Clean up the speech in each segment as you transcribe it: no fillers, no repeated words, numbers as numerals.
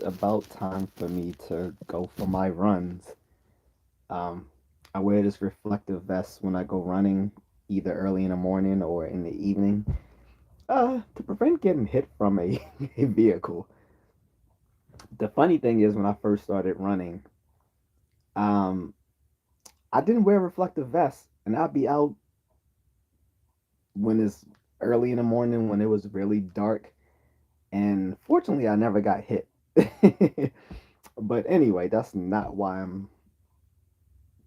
about time for me to go for my runs. Um, I wear this reflective vest when I go running, either early in the morning or in the evening, to prevent getting hit from a, a vehicle. The funny thing is, when I first started running, um, I didn't wear reflective vests, and I'd be out when it's early in the morning when it was really dark, and fortunately, I never got hit. But anyway, that's not why I'm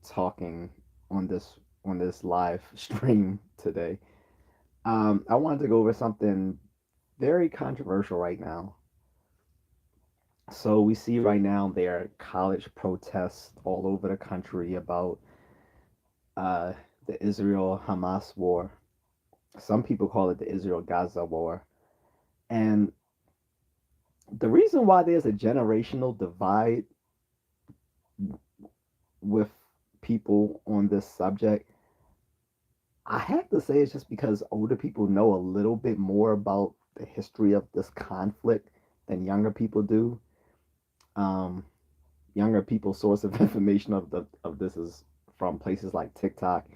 talking on this live stream today. I wanted to go over something very controversial right now. So we see right now there are college protests all over the country about uh, the Israel-Hamas war. Some people call it the Israel-Gaza war. And the reason why there's a generational divide with people on this subject, I have to say it's just because older people know a little bit more about the history of this conflict than younger people do. Um, Younger people's source of information of this is from places like TikTok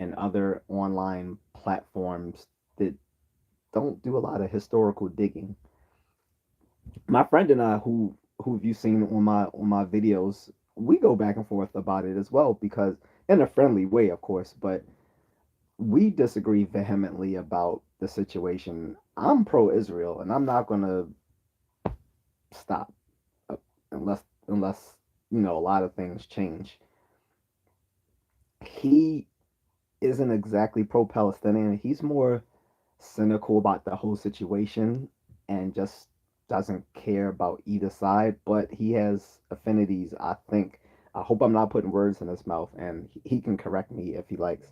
and other online platforms that don't do a lot of historical digging. My friend and I, who have you seen on my videos, we go back and forth about it as well because in a friendly way, of course, but we disagree vehemently about the situation. I'm pro-Israel, and I'm not gonna stop uh, unless a lot of things change. He isn't exactly pro-Palestinian. He's more cynical about the whole situation and just doesn't care about either side. But he has affinities. I think. I hope I'm not putting words in his mouth, and he can correct me if he likes.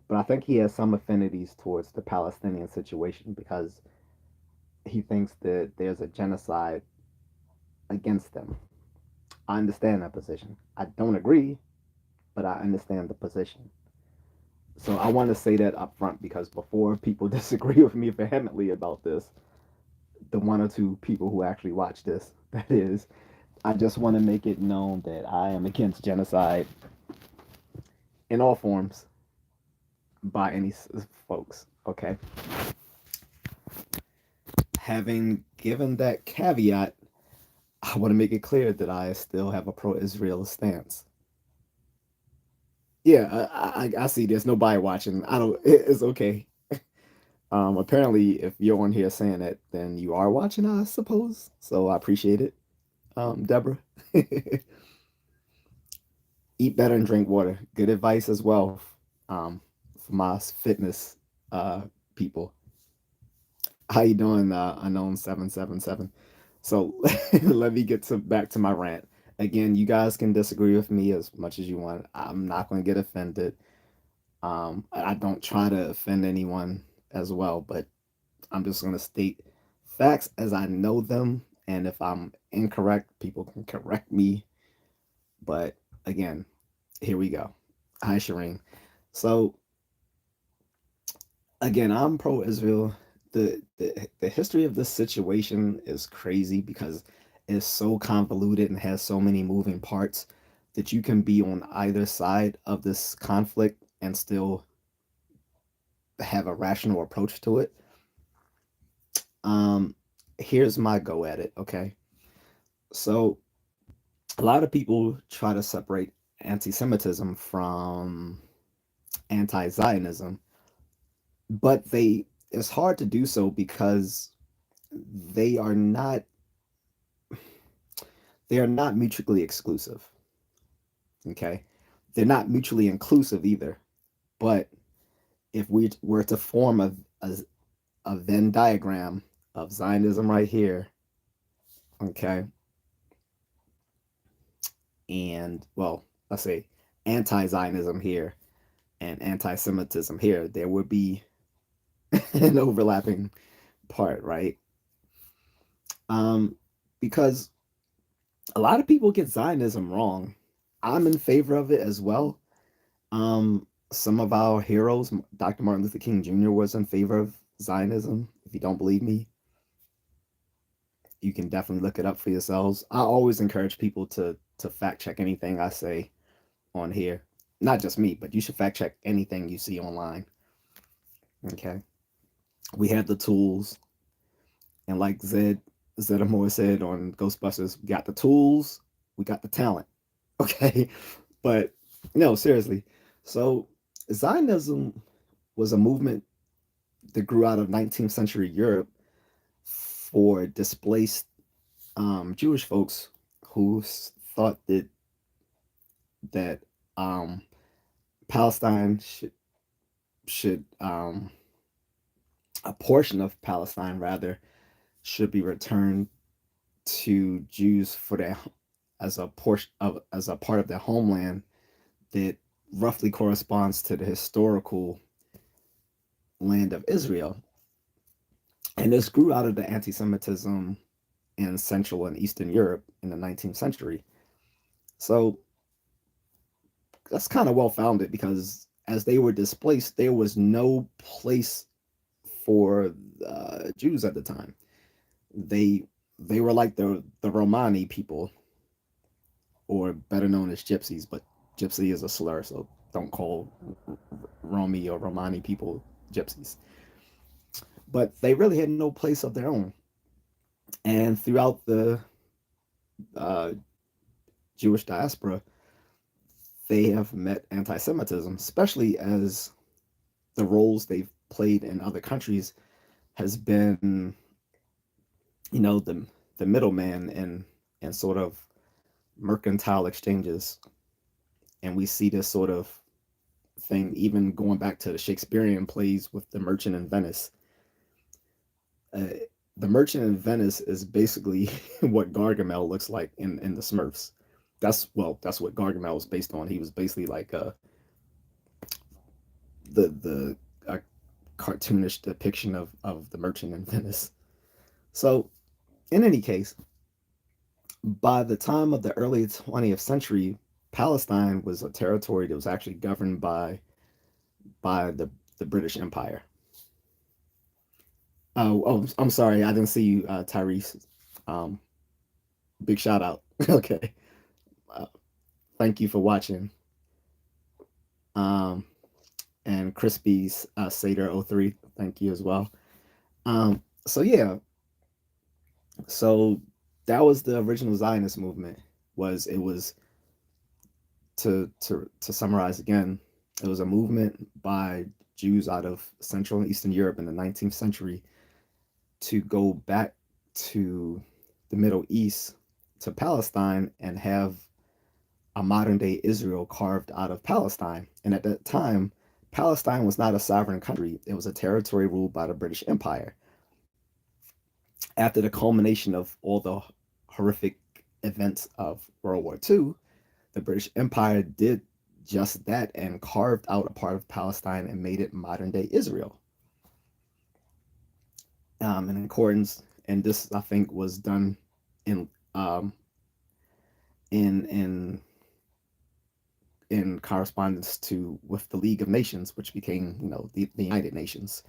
But I think he has some affinities towards the Palestinian situation because he thinks that there's a genocide against them. I understand that position. I don't agree, but I understand the position. So I want to say that up front because before people disagree with me vehemently about this, the one or two people who actually watch this, that is, I just want to make it known that I am against genocide in all forms by any folks. Okay. Having given that caveat, I want to make it clear that I still have a pro-Israel stance. Yeah, I see. There's nobody watching. I don't. It's okay. Apparently, if you're on here saying that, then you are watching, I suppose. So I appreciate it, Deborah. Eat better and drink water. Good advice as well, for my fitness people. How you doing, unknown 777? So let me get to back to my rant. Again, you guys can disagree with me as much as you want. I'm not going to get offended. I don't try to offend anyone as well, but I'm just going to state facts as I know them. And if I'm incorrect, people can correct me. But again, here we go. Hi, Shireen. So again, I'm pro Israel. The history of this situation is crazy because it's so convoluted and has so many moving parts that you can be on either side of this conflict and still have a rational approach to it. Um, Here's my go at it. Okay, so a lot of people try to separate anti-Semitism from anti-Zionism, but they it's hard to do so because they are not they are not mutually exclusive. Okay, they're not mutually inclusive either. But if we were to form a Venn diagram of Zionism right here, okay, and well, let's say anti-Zionism here and anti-Semitism here, there would be an overlapping part, right? Um, because a lot of people get Zionism wrong. I'm in favor of it as well. Some of our heroes, Dr. Martin Luther King Jr. was in favor of Zionism. If you don't believe me, You can definitely look it up for yourselves. I always encourage people to fact check anything I say on here. Not just me, but you should fact check anything you see online. Okay. We have the tools, and like Zedamore said on Ghostbusters, we got the tools, we got the talent. Okay. But no, seriously. So Zionism was a movement that grew out of 19th century Europe for displaced Jewish folks who thought that um, Palestine should a portion of Palestine rather should be returned to Jews for their as a portion of as a part of their homeland that roughly corresponds to the historical land of Israel. And this grew out of the anti-Semitism in Central and Eastern Europe in the 19th century. So that's kind of well founded because as they were displaced, there was no place for Jews at the time. They they were like the Romani people, or better known as Gypsies, but Gypsy is a slur, so don't call Romy or Romani people Gypsies. But they really had no place of their own, and throughout the uh, Jewish diaspora, they have met anti-Semitism, especially as the roles they've played in other countries has been, the middleman and sort of mercantile exchanges, and we see this sort of thing even going back to the Shakespearean plays with the Merchant in Venice. Uh, the Merchant in Venice is basically what Gargamel looks like in the Smurfs. That's what Gargamel was based on. He was basically like the a cartoonish depiction of the Merchant in Venice. So in any case, by the time of the early 20th century, Palestine was a territory that was actually governed by the British Empire. I'm sorry, I didn't see you, Tyrese. Um, Big shout out. Okay, uh, thank you for watching. Um, and Crispy's Seder03, thank you as well. So yeah, so that was the original Zionist movement. It was to summarize again, it was a movement by Jews out of Central and Eastern Europe in the 19th century to go back to the Middle East, to Palestine, and have a modern day Israel carved out of Palestine. And at that time, Palestine was not a sovereign country, it was a territory ruled by the British Empire. After the culmination of all the horrific events of World War II, the British Empire did just that and carved out a part of Palestine and made it modern day Israel. In accordance, and this I think was done in um, in in correspondence to with the League of Nations, which became the United Nations.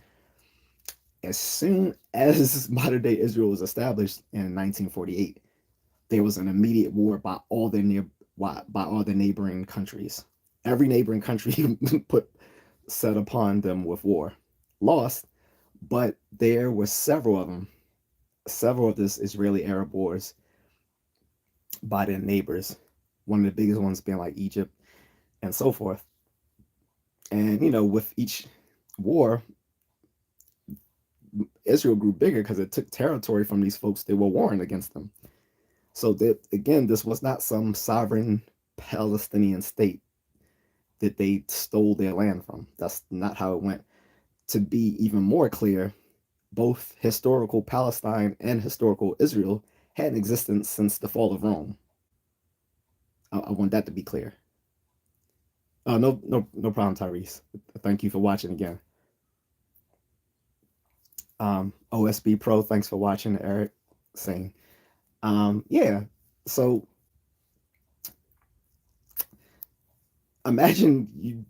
As soon as modern day Israel was established in 1948, there was an immediate war by all the neighboring countries. Every neighboring country put set upon them with war, lost, but there were several of them, several of this Israeli Arab wars by their neighbors. One of the biggest ones being like Egypt and so forth. And with each war, Israel grew bigger because it took territory from these folks that were warring against them. So that again, this was not some sovereign Palestinian state that they stole their land from. That's not how it went. To be even more clear, both historical Palestine and historical Israel had an existence since the fall of Rome. I want that to be clear. No problem, Tyrese. Thank you for watching again. OSB Pro, thanks for watching. Eric saying, yeah. So imagine you,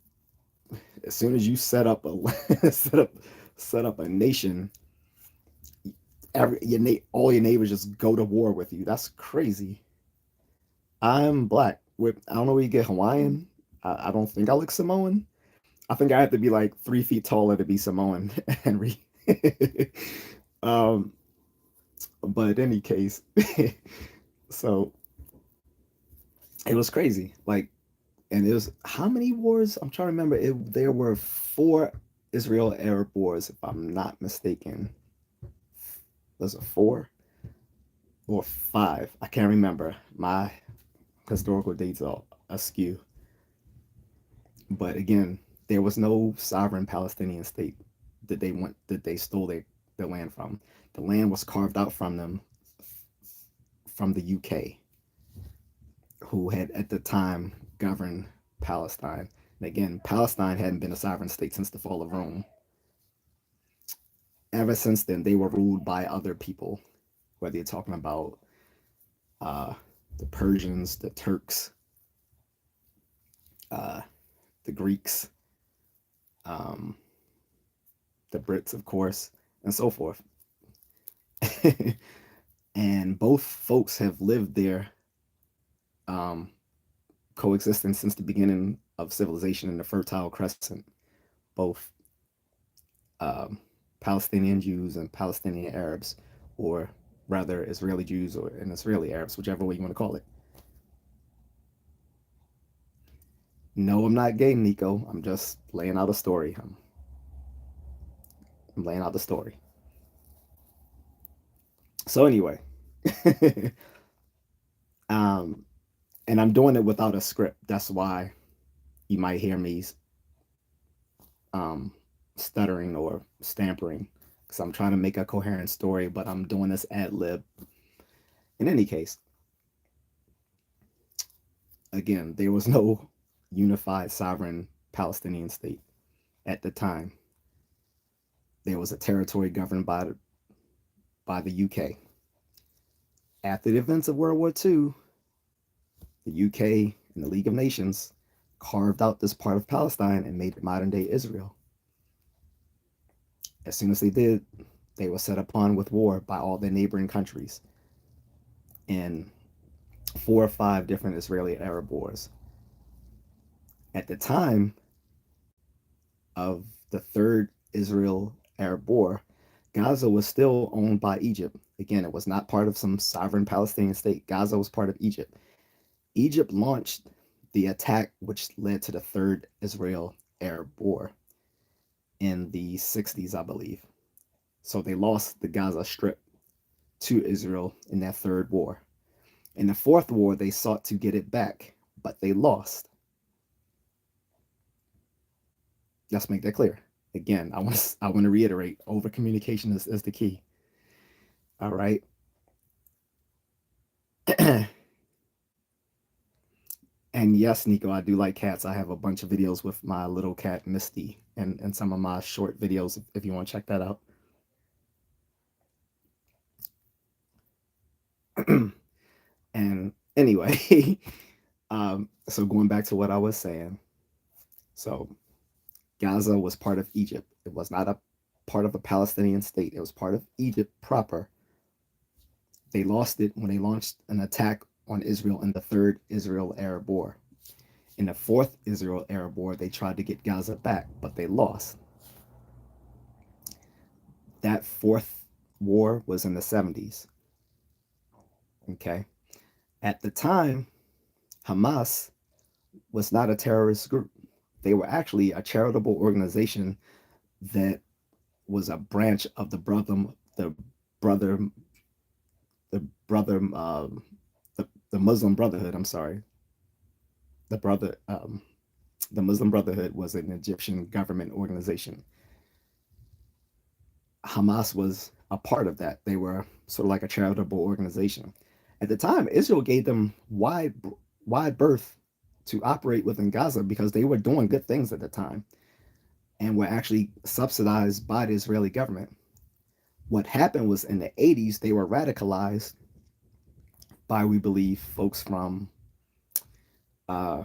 as soon as you set up a set up a nation, all your neighbors just go to war with you. That's crazy. I'm black. I don't know where you get Hawaiian. I don't think I look Samoan. I think I have to be like 3 feet taller to be Samoan, Henry. um, but in any case, so it was crazy. Like, and it was how many wars? I'm trying to remember. There were 4 Israel-Arab wars, if I'm not mistaken. Was it 4 or 5? I can't remember. My historical dates are askew. But again, there was no sovereign Palestinian state that they stole their land from. The land was carved out from them from the UK, who had at the time governed Palestine. And again, Palestine hadn't been a sovereign state since the fall of Rome. Ever since then, they were ruled by other people, whether you're talking about uh, the Persians, the Turks, uh, the Greeks, um, the Brits, of course, and so forth. And both folks have lived there, um, coexisting since the beginning of civilization in the Fertile Crescent. Both um, Palestinian Jews and Palestinian Arabs, or rather Israeli Jews or and Israeli Arabs, whichever way you want to call it. No, I'm not gay, Nico. I'm just laying out a story. I'm laying out the story. So anyway, um, and I'm doing it without a script. That's why you might hear me um, stuttering or stampering because I'm trying to make a coherent story, but I'm doing this ad lib. In any case, again, there was no unified sovereign Palestinian state at the time. There was a territory governed by the UK. After the events of World War II, the UK and the League of Nations carved out this part of Palestine and made it modern day Israel. As soon as they did, they were set upon with war by all their neighboring countries in 4 or 5 different Israeli Arab wars. At the time of the third Israel Arab war, Gaza was still owned by Egypt. Again, it was not part of some sovereign Palestinian state. Gaza was part of Egypt. Egypt launched the attack, which led to the third Israel Arab war in the 60s, I believe. So they lost the Gaza Strip to Israel in that third war. In the fourth war, they sought to get it back, but they lost. Let's make that clear. Again, I want to reiterate: over communication is the key. All right. And yes, Nico, I do like cats. I have a bunch of videos with my little cat Misty and some of my short videos if you want to check that out. And anyway, so going back to what I was saying, so Gaza was part of Egypt. It was not a part of a Palestinian state. It was part of Egypt proper. They lost it when they launched an attack on Israel in the third Israel-Arab war. In the fourth Israel-Arab war, they tried to get Gaza back, but they lost. That fourth war was in the 70s. Okay. At the time, Hamas was not a terrorist group. They were actually a charitable organization that was a branch of the brother, the brother, the Muslim Brotherhood. I'm sorry, the brother, the Muslim Brotherhood was an Egyptian government organization. Hamas was a part of that. They were sort of like a charitable organization. At the time, Israel gave them wide berth to operate within Gaza because they were doing good things at the time and were actually subsidized by the Israeli government. What happened was in the 80s, they were radicalized by, we believe, folks from uh,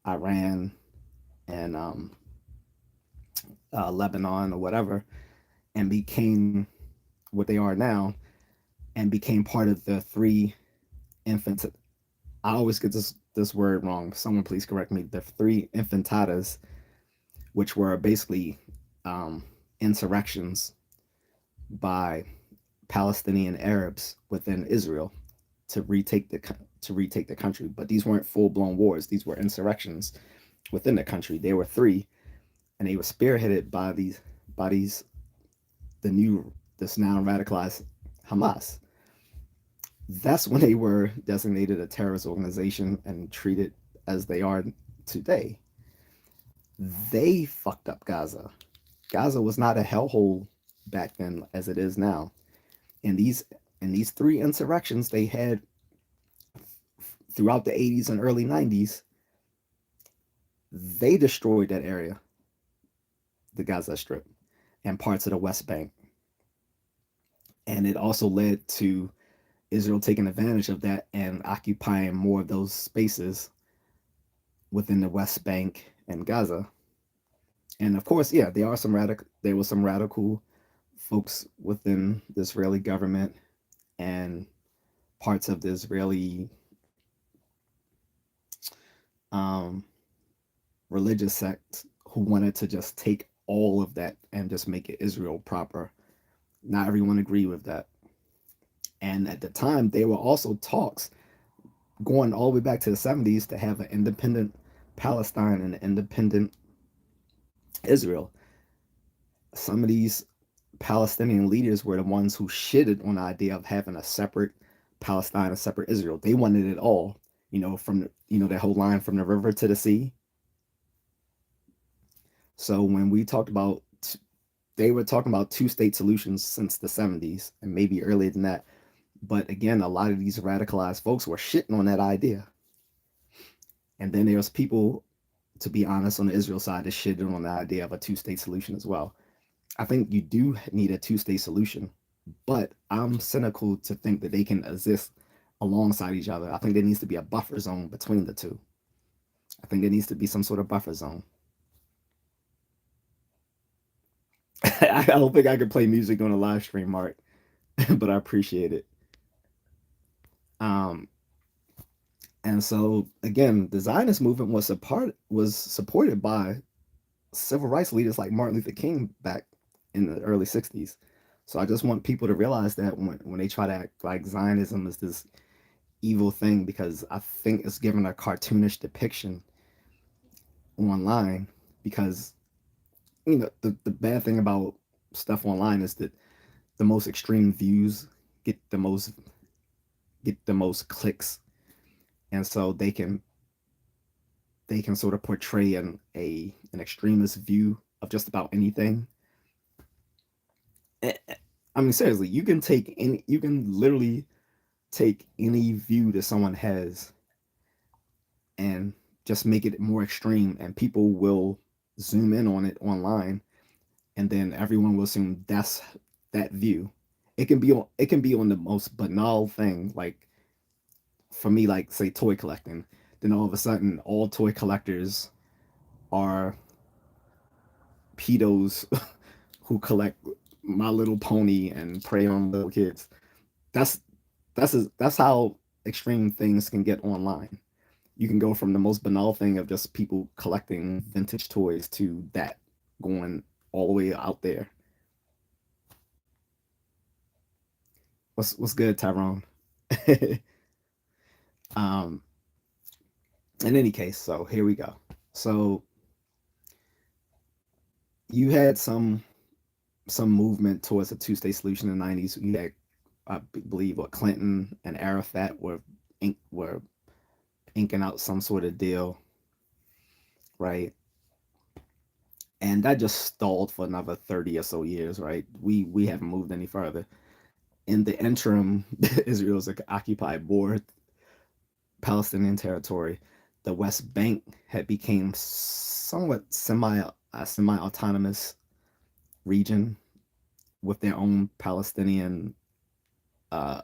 Iran and Lebanon or whatever, and became what they are now, and became part of the three infant. I always get this word wrong. Someone please correct me. The three infantadas, which were basically insurrections by Palestinian Arabs within Israel to retake the country. But these weren't full blown wars. These were insurrections within the country. They were three, and they were spearheaded by these the new this now radicalized Hamas. That's when they were designated a terrorist organization and treated as they are today. They fucked up Gaza. Gaza was not a hellhole back then as it is now. And these three insurrections they had throughout the 80s and early 90s, they destroyed that area, the Gaza Strip, and parts of the West Bank. And it also led to Israel taking advantage of that and occupying more of those spaces within the West Bank and Gaza. And of course, yeah, there were some radical folks within the Israeli government and parts of the Israeli religious sect who wanted to just take all of that and just make it Israel proper. Not everyone agreed with that. And at the time, there were also talks going all the way back to the 70s to have an independent Palestine and an independent Israel. Some of these Palestinian leaders were the ones who shitted on the idea of having a separate Palestine, a separate Israel. They wanted it all, from that whole line from the river to the sea. So when we talked about, they were talking about two-state solutions since the 70s and maybe earlier than that. But again, a lot of these radicalized folks were shitting on that idea. And then there's people, to be honest, on the Israel side that shitted on the idea of a two-state solution as well. I think you do need a two-state solution, but I'm cynical to think that they can exist alongside each other. I think there needs to be a buffer zone between the two. I think there needs to be some sort of buffer zone. I don't think I could play music on a live stream, Mark, but I appreciate it. Um, and so again, the Zionist movement was supported by civil rights leaders like Martin Luther King back in the early 60s. So I just want people to realize that when they try to act like Zionism is this evil thing, because I think it's given a cartoonish depiction online, because the bad thing about stuff online is that the most extreme views get the most clicks, and so they can sort of portray an extremist view of just about anything. I mean, seriously, you can literally take any view that someone has and just make it more extreme, and people will zoom in on it online, and then everyone will assume that's that view. It can be on the most banal thing, like for me, like say toy collecting. Then all of a sudden, all toy collectors are pedos who collect My Little Pony and prey on little kids. That's that's how extreme things can get online. You can go from the most banal thing of just people collecting vintage toys to that going all the way out there. What's good, Tyrone? um, in any case, so here we go. So you had some movement towards a two-state solution in the 90s. You had, I believe, what Clinton and Arafat were inking out some sort of deal, right? And that just stalled for another 30 or so years, right? We haven't moved any further. In the interim, Israel's occupied more Palestinian territory. The West Bank had become somewhat semi autonomous region with their own Palestinian uh,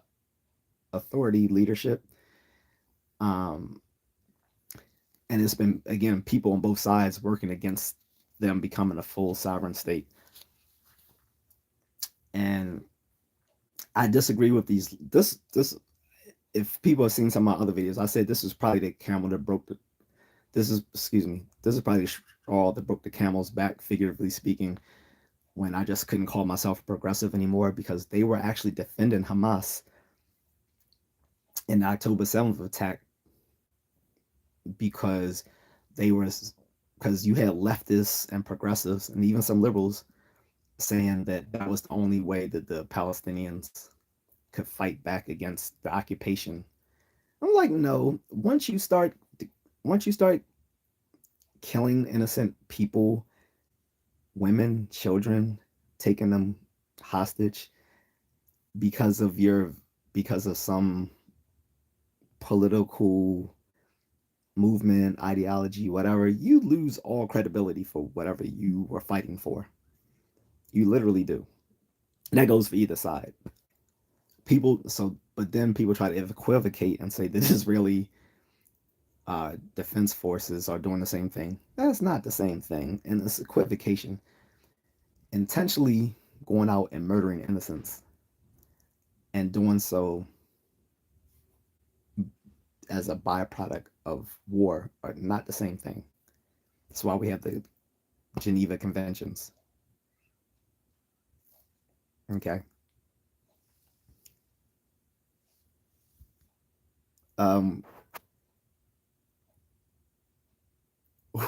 authority leadership. Um, and it's been, again, people on both sides working against them becoming a full sovereign state. And I disagree with these. This if people have seen some of my other videos, I said this is probably the camel that broke the. This is excuse me. This is probably the straw that broke the camel's back, figuratively speaking. When I just couldn't call myself progressive anymore because they were actually defending Hamas in the October 7th attack because they were because you had leftists and progressives and even some liberals saying that that was the only way that the Palestinians could fight back against the occupation. I'm like, no. Once you start killing innocent people, women, children, taking them hostage because of your because of some political movement, ideology, whatever, you lose all credibility for whatever you were fighting for. You literally do. And that goes for either side. But then people try to equivocate and say that Israeli defense forces are doing the same thing. That's not the same thing. And it's equivocation. Intentionally going out and murdering innocents and doing so as a byproduct of war are not the same thing. That's why we have the Geneva Conventions. Okay. Um,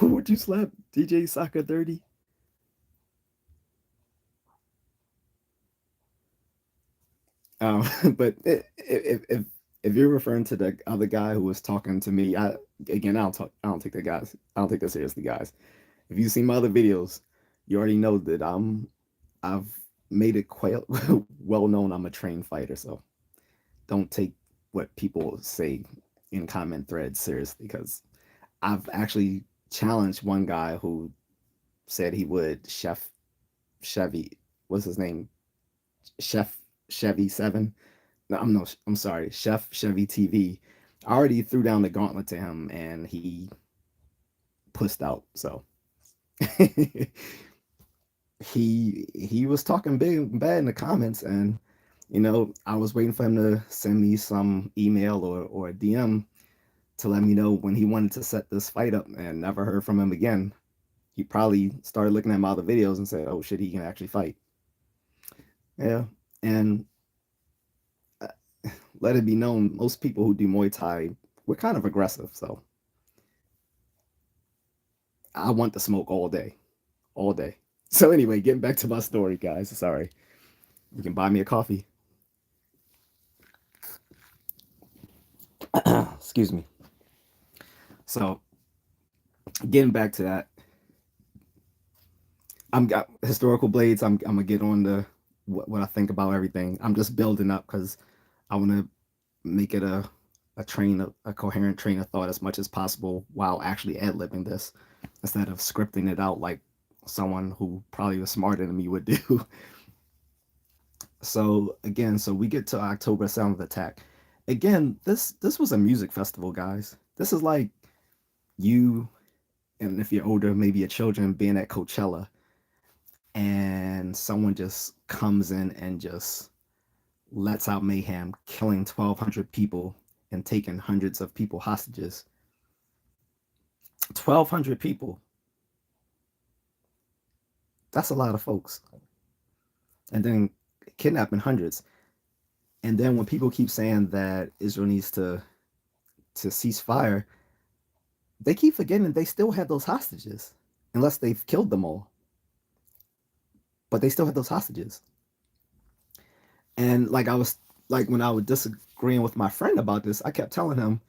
would you slap DJ Soccer 30? But if you're referring to the other guy who was talking to me, again, I don't take that guys. I don't take that seriously, guys. If you see my other videos, you already know that I've made it quite well known I'm a trained fighter. So don't take what people say in comment threads seriously because I've actually challenged one guy who said he would Chevy, what's his name? Chef Chevy 7. No, I'm sorry, Chef Chevy TV. I already threw down the gauntlet to him and he pussed out. So he was talking big and bad in the comments, and I was waiting for him to send me some email or a DM to let me know when he wanted to set this fight up, and never heard from him again. He probably started looking at my other videos and said, "Oh shit, he can actually fight." Yeah, and uh, let it be known, most people who do Muay Thai, we're kind of aggressive. So I want the smoke all day, all day. So anyway, getting back to my story, guys. Sorry, you can buy me a coffee. Excuse me. So getting back to that, I'm got historical blades. I'm gonna get on the what I think about everything. I'm just building up because I want to make it a coherent train of thought as much as possible while actually ad libbing this instead of scripting it out like someone who probably was smarter than me would do. So again, so we get to October 7th attack. Again, this was a music festival, guys. This is like you, and if you're older, maybe your children being at Coachella and someone just comes in and just lets out mayhem, killing 1,200 people and taking hundreds of people hostages. 1,200 people. That's a lot of folks. And then kidnapping hundreds. And then when people keep saying that Israel needs to cease fire, they keep forgetting they still have those hostages, unless they've killed them all. But they still have those hostages. And like when I was disagreeing with my friend about this, I kept telling him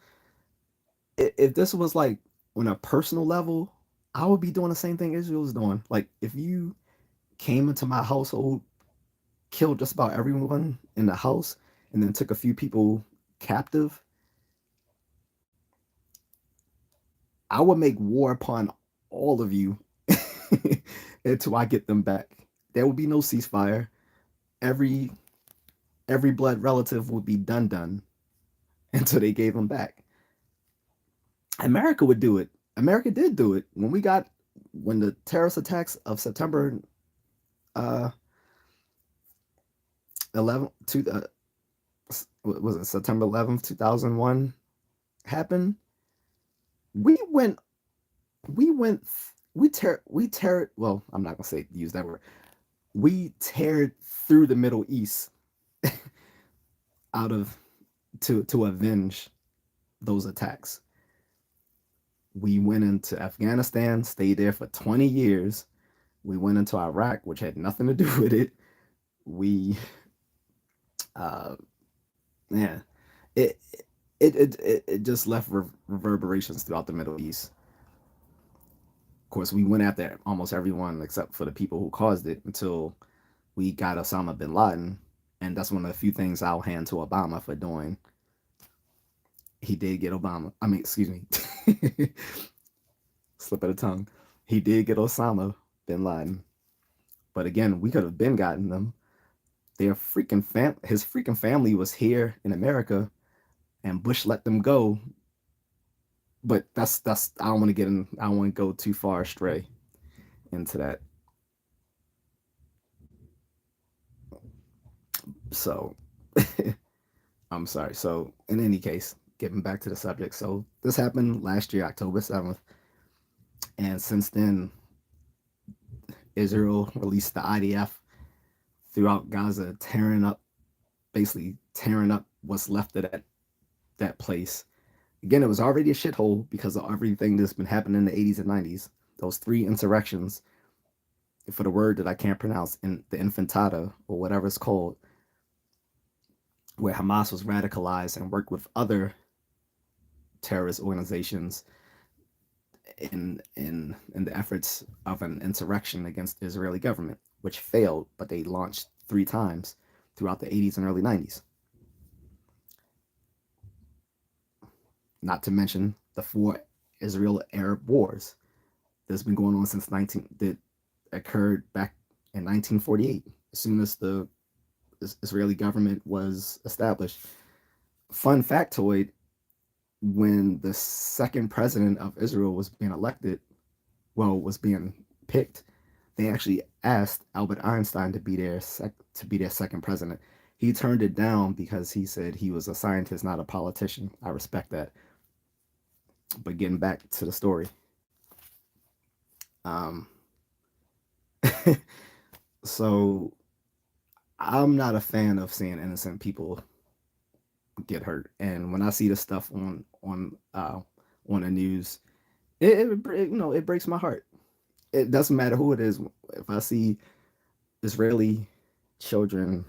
if this was like on a personal level, I would be doing the same thing Israel's doing. Like if you came into my household, killed just about everyone in the house, and then took a few people captive, I would make war upon all of you until I get them back. There would be no ceasefire. Every every blood relative would be done until they gave them back. America would do it. America did do it when the terrorist attacks of September uh 11 to was it September 11th, 2001 happened. We went we went we tear well, I'm not gonna say use that word. We teared through the Middle East out of to avenge those attacks. We went into Afghanistan, stayed there for 20 years. We went into Iraq, which had nothing to do with it. We uh yeah, it it just left reverberations throughout the Middle East. Of course, we went after almost everyone except for the people who caused it until we got Osama bin Laden, and that's one of the few things I'll hand to Obama for doing. He did get Obama. I mean, excuse me, slip of the tongue. He did get Osama bin Laden, but again, we could have been gotten them. His freaking family was here in America, and Bush let them go. But that's I don't want to get in. I don't want to go too far astray into that. So I'm sorry. So in any case, getting back to the subject. So this happened last year, October 7th, and since then, Israel released the IDF throughout Gaza, basically tearing up what's left of that place. Again, it was already a shithole because of everything that's been happening in the 80s and 90s. Those three insurrections, for the word that I can't pronounce, in the Infantada or whatever it's called, where Hamas was radicalized and worked with other terrorist organizations in the efforts of an insurrection against the Israeli government, which failed, but they launched three times throughout the 80s and early 90s. Not to mention the four Israel-Arab wars that's been going on since 19 that occurred back in 1948, as soon as the Israeli government was established. Fun factoid: when the second president of Israel was being elected, was being picked, they actually asked Albert Einstein to be their second president. He turned it down because he said he was a scientist, not a politician. I respect that. But getting back to the story, um, so I'm not a fan of seeing innocent people get hurt, and when I see the stuff on the news, it breaks my heart. It doesn't matter who it is. If I see Israeli children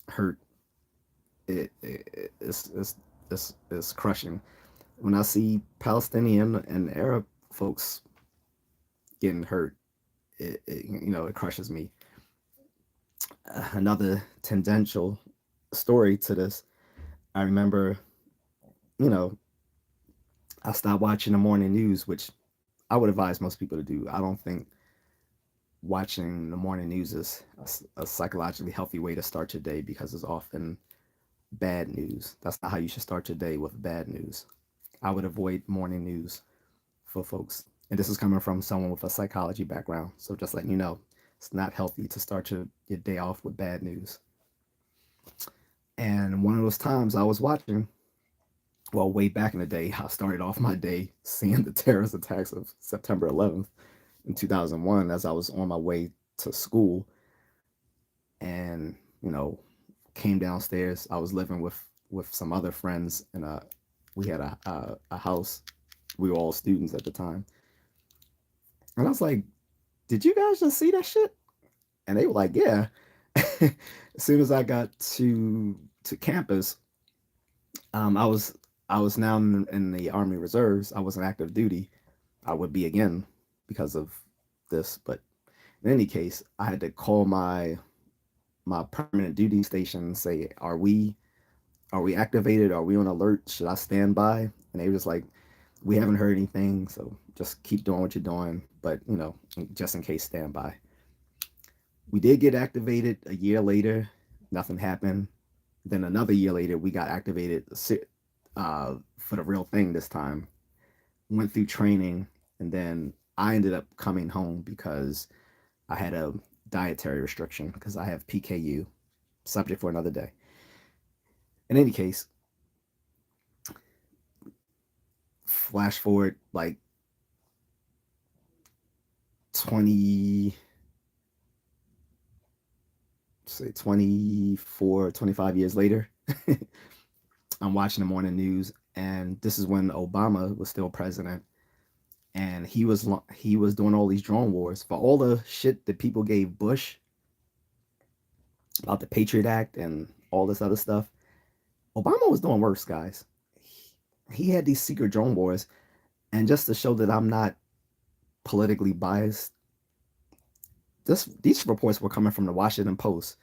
hurt, it's crushing. When I see Palestinian and Arab folks getting hurt, it crushes me. Another tangential story to this. I remember, you know, I stopped watching the morning news, which I would advise most people to do. I don't think watching the morning news is a psychologically healthy way to start your day because it's often bad news. That's not how you should start your day, with bad news. I would avoid morning news for folks. And this is coming from someone with a psychology background. So just letting you know, it's not healthy to start your day off with bad news. And one of those times I was watching, well, way back in the day, I started off my day seeing the terrorist attacks of September 11th in 2001 as I was on my way to school. And, came downstairs. I was living with some other friends, and we had a house. We were all students at the time. And I was like, did you guys just see that shit? And they were like, yeah. As soon as I got to campus, I was now in the Army Reserves. I was in active duty. I would be again because of this. But in any case, I had to call my permanent duty station and say, are we activated? Are we on alert? Should I stand by? And they was like, we haven't heard anything, so just keep doing what you're doing. But just in case, stand by. We did get activated a year later. Nothing happened. Then another year later, we got activated for the real thing this time. Went through training, and then I ended up coming home because I had a dietary restriction because I have PKU. subject for another day. In any case, flash forward like 20, say 24, 25 years later. I'm watching the morning news, and this is when Obama was still president, and he was doing all these drone wars for all the shit that people gave Bush about the Patriot Act and all this other stuff. Obama was doing worse, guys. He had these secret drone wars, and just to show that I'm not politically biased, these reports were coming from the Washington Post.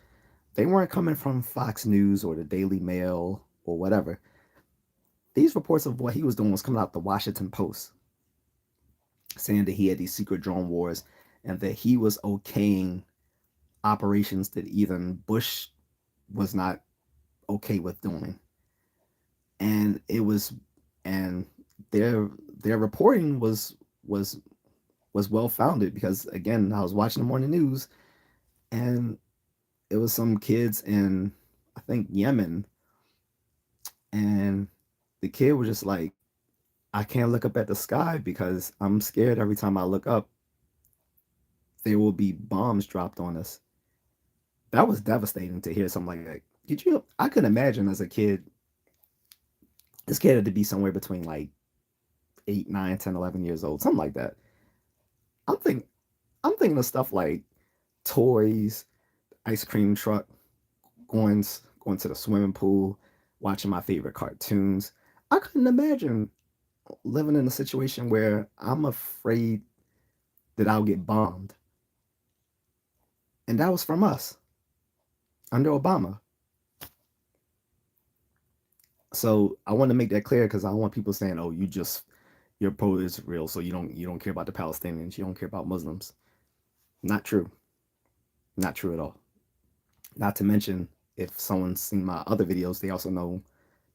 They weren't coming from Fox News or the Daily Mail or whatever. These reports of what he was doing was coming out the Washington Post, saying that he had these secret drone wars and that he was okaying operations that even Bush was not okay with doing. And it was, and their reporting was was well founded because again, I was watching the morning news, and it was some kids in, I think, Yemen, and the kid was just like, I can't look up at the sky because I'm scared every time I look up there will be bombs dropped on us. That was devastating to hear something like that. Did you? I could imagine as a kid, this kid had to be somewhere between like 8, 9, 10, 11 years old, something like that. I'm thinking, I'm thinking of stuff like toys, ice cream truck, going going to the swimming pool, watching my favorite cartoons. I couldn't imagine living in a situation where I'm afraid that I'll get bombed, and that was from us under Obama. So I want to make that clear because I don't want people saying, "Oh, you're pro-Israel, so you don't care about the Palestinians, you don't care about Muslims." Not true. Not true at all. Not to mention, if someone's seen my other videos, they also know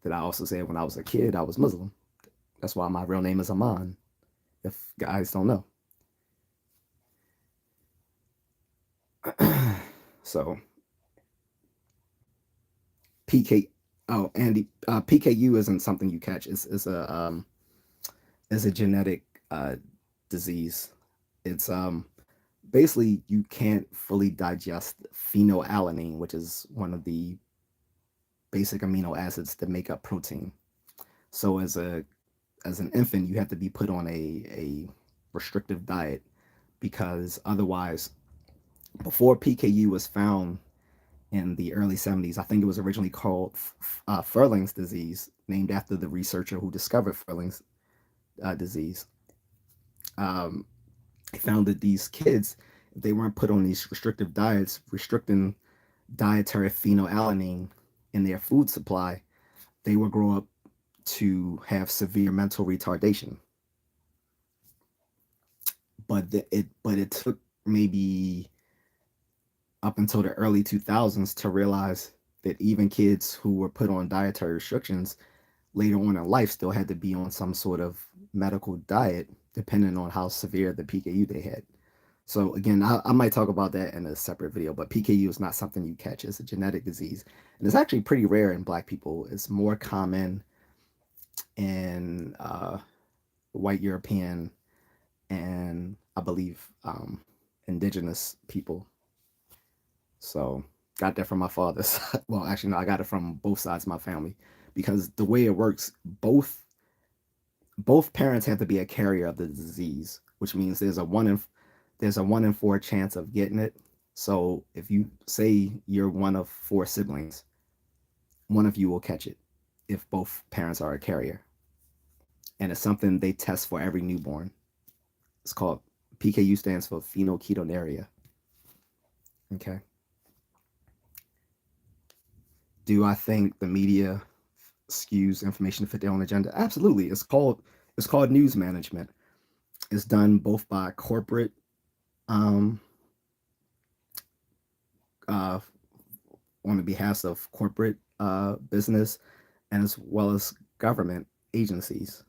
that I also said when I was a kid I was Muslim. That's why my real name is Aman. If guys don't know, so PK. Oh, Andy, PKU isn't something you catch. It's a genetic disease. It's basically you can't fully digest phenylalanine, which is one of the basic amino acids that make up protein. So as an infant, you have to be put on a restrictive diet because otherwise, before PKU was found in the early 70s, I think it was originally called Furling's disease, named after the researcher who discovered Furling's disease. Um, they found that these kids, if they weren't put on these restrictive diets, restricting dietary phenylalanine in their food supply, they would grow up to have severe mental retardation. But it took maybe up until the early 2000s to realize that even kids who were put on dietary restrictions later on in life still had to be on some sort of medical diet depending on how severe the PKU they had. So again, I might talk about that in a separate video, but PKU is not something you catch. It's a genetic disease, and it's actually pretty rare in Black people. It's more common in white European and I believe indigenous people. So got that from my father's. Well, actually, no, I got it from both sides of my family because the way it works, both parents have to be a carrier of the disease, which means there's a 1 in 4 chance of getting it. So if you say you're one of 4 siblings, one of you will catch it if both parents are a carrier. And it's something they test for every newborn. It's called PKU stands for phenylketonuria. Okay. Do I think the media skews information to fit their own agenda? Absolutely. It's called news management. It's done both by corporate um, uh, on the behalf of corporate business and as well as government agencies.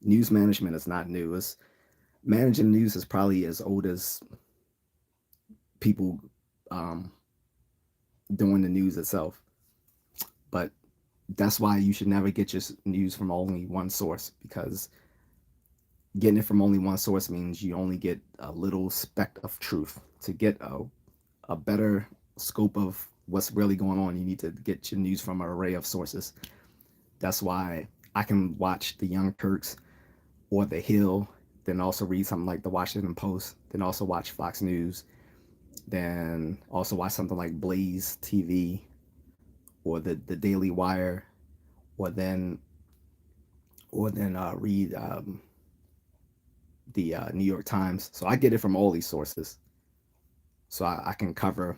News management is not new. It's, managing news is probably as old as people um, doing the news itself. But that's why you should never get your news from only one source, because getting it from only one source means you only get a little speck of truth. To get a better scope of what's really going on, you need to get your news from an array of sources. That's why I can watch the Young Turks or The Hill, then also read something like the Washington Post, then also watch Fox News, then also watch something like Blaze TV or the Daily Wire, or then read the New York Times. So I get it from all these sources. So I can cover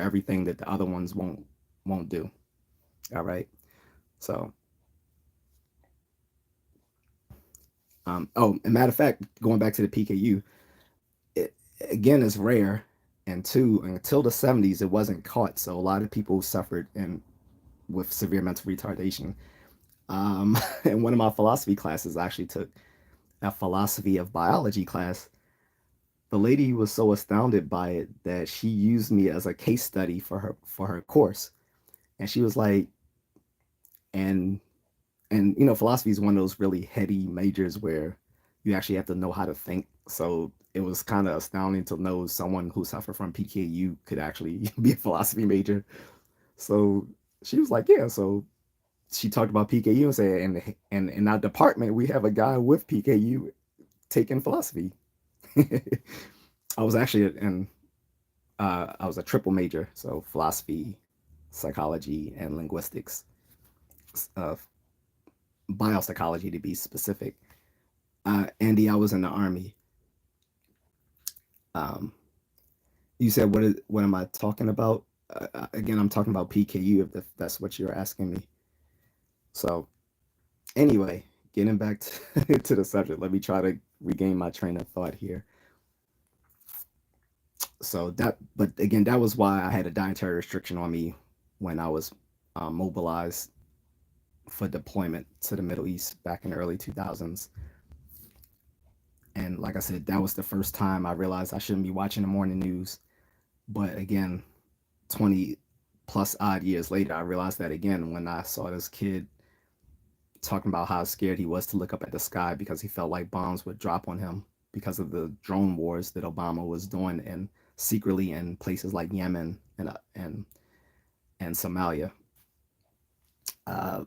everything that the other ones won't do. All right. So oh, and matter of fact, going back to the PKU, it again is rare, and two, until the 70s, it wasn't caught. So a lot of people suffered and with severe mental retardation. In one of my philosophy classes, I actually took a philosophy of biology class. The lady was so astounded by it that she used me as a case study for her course, and she was like, and philosophy is one of those really heady majors where you actually have to know how to think. So it was kind of astounding to know someone who suffered from PKU could actually be a philosophy major. So she was like, yeah. So she talked about PKU and said, and in our department we have a guy with PKU taking philosophy. I was actually in I was a triple major, so philosophy, psychology, and linguistics, uh, biopsychology to be specific. Andy, I was in the army. Um, you said what am I talking about? Again, I'm talking about PKU if that's what you're asking me. So anyway, getting back to the subject, let me try to regain my train of thought here. So but again, that was why I had a dietary restriction on me when I was mobilized for deployment to the Middle East back in the early 2000s. And like I said, that was the first time I realized I shouldn't be watching the morning news. But again, 20 plus odd years later, I realized that again when I saw this kid talking about how scared he was to look up at the sky because he felt like bombs would drop on him because of the drone wars that Obama was doing and secretly in places like Yemen and Somalia. Uh,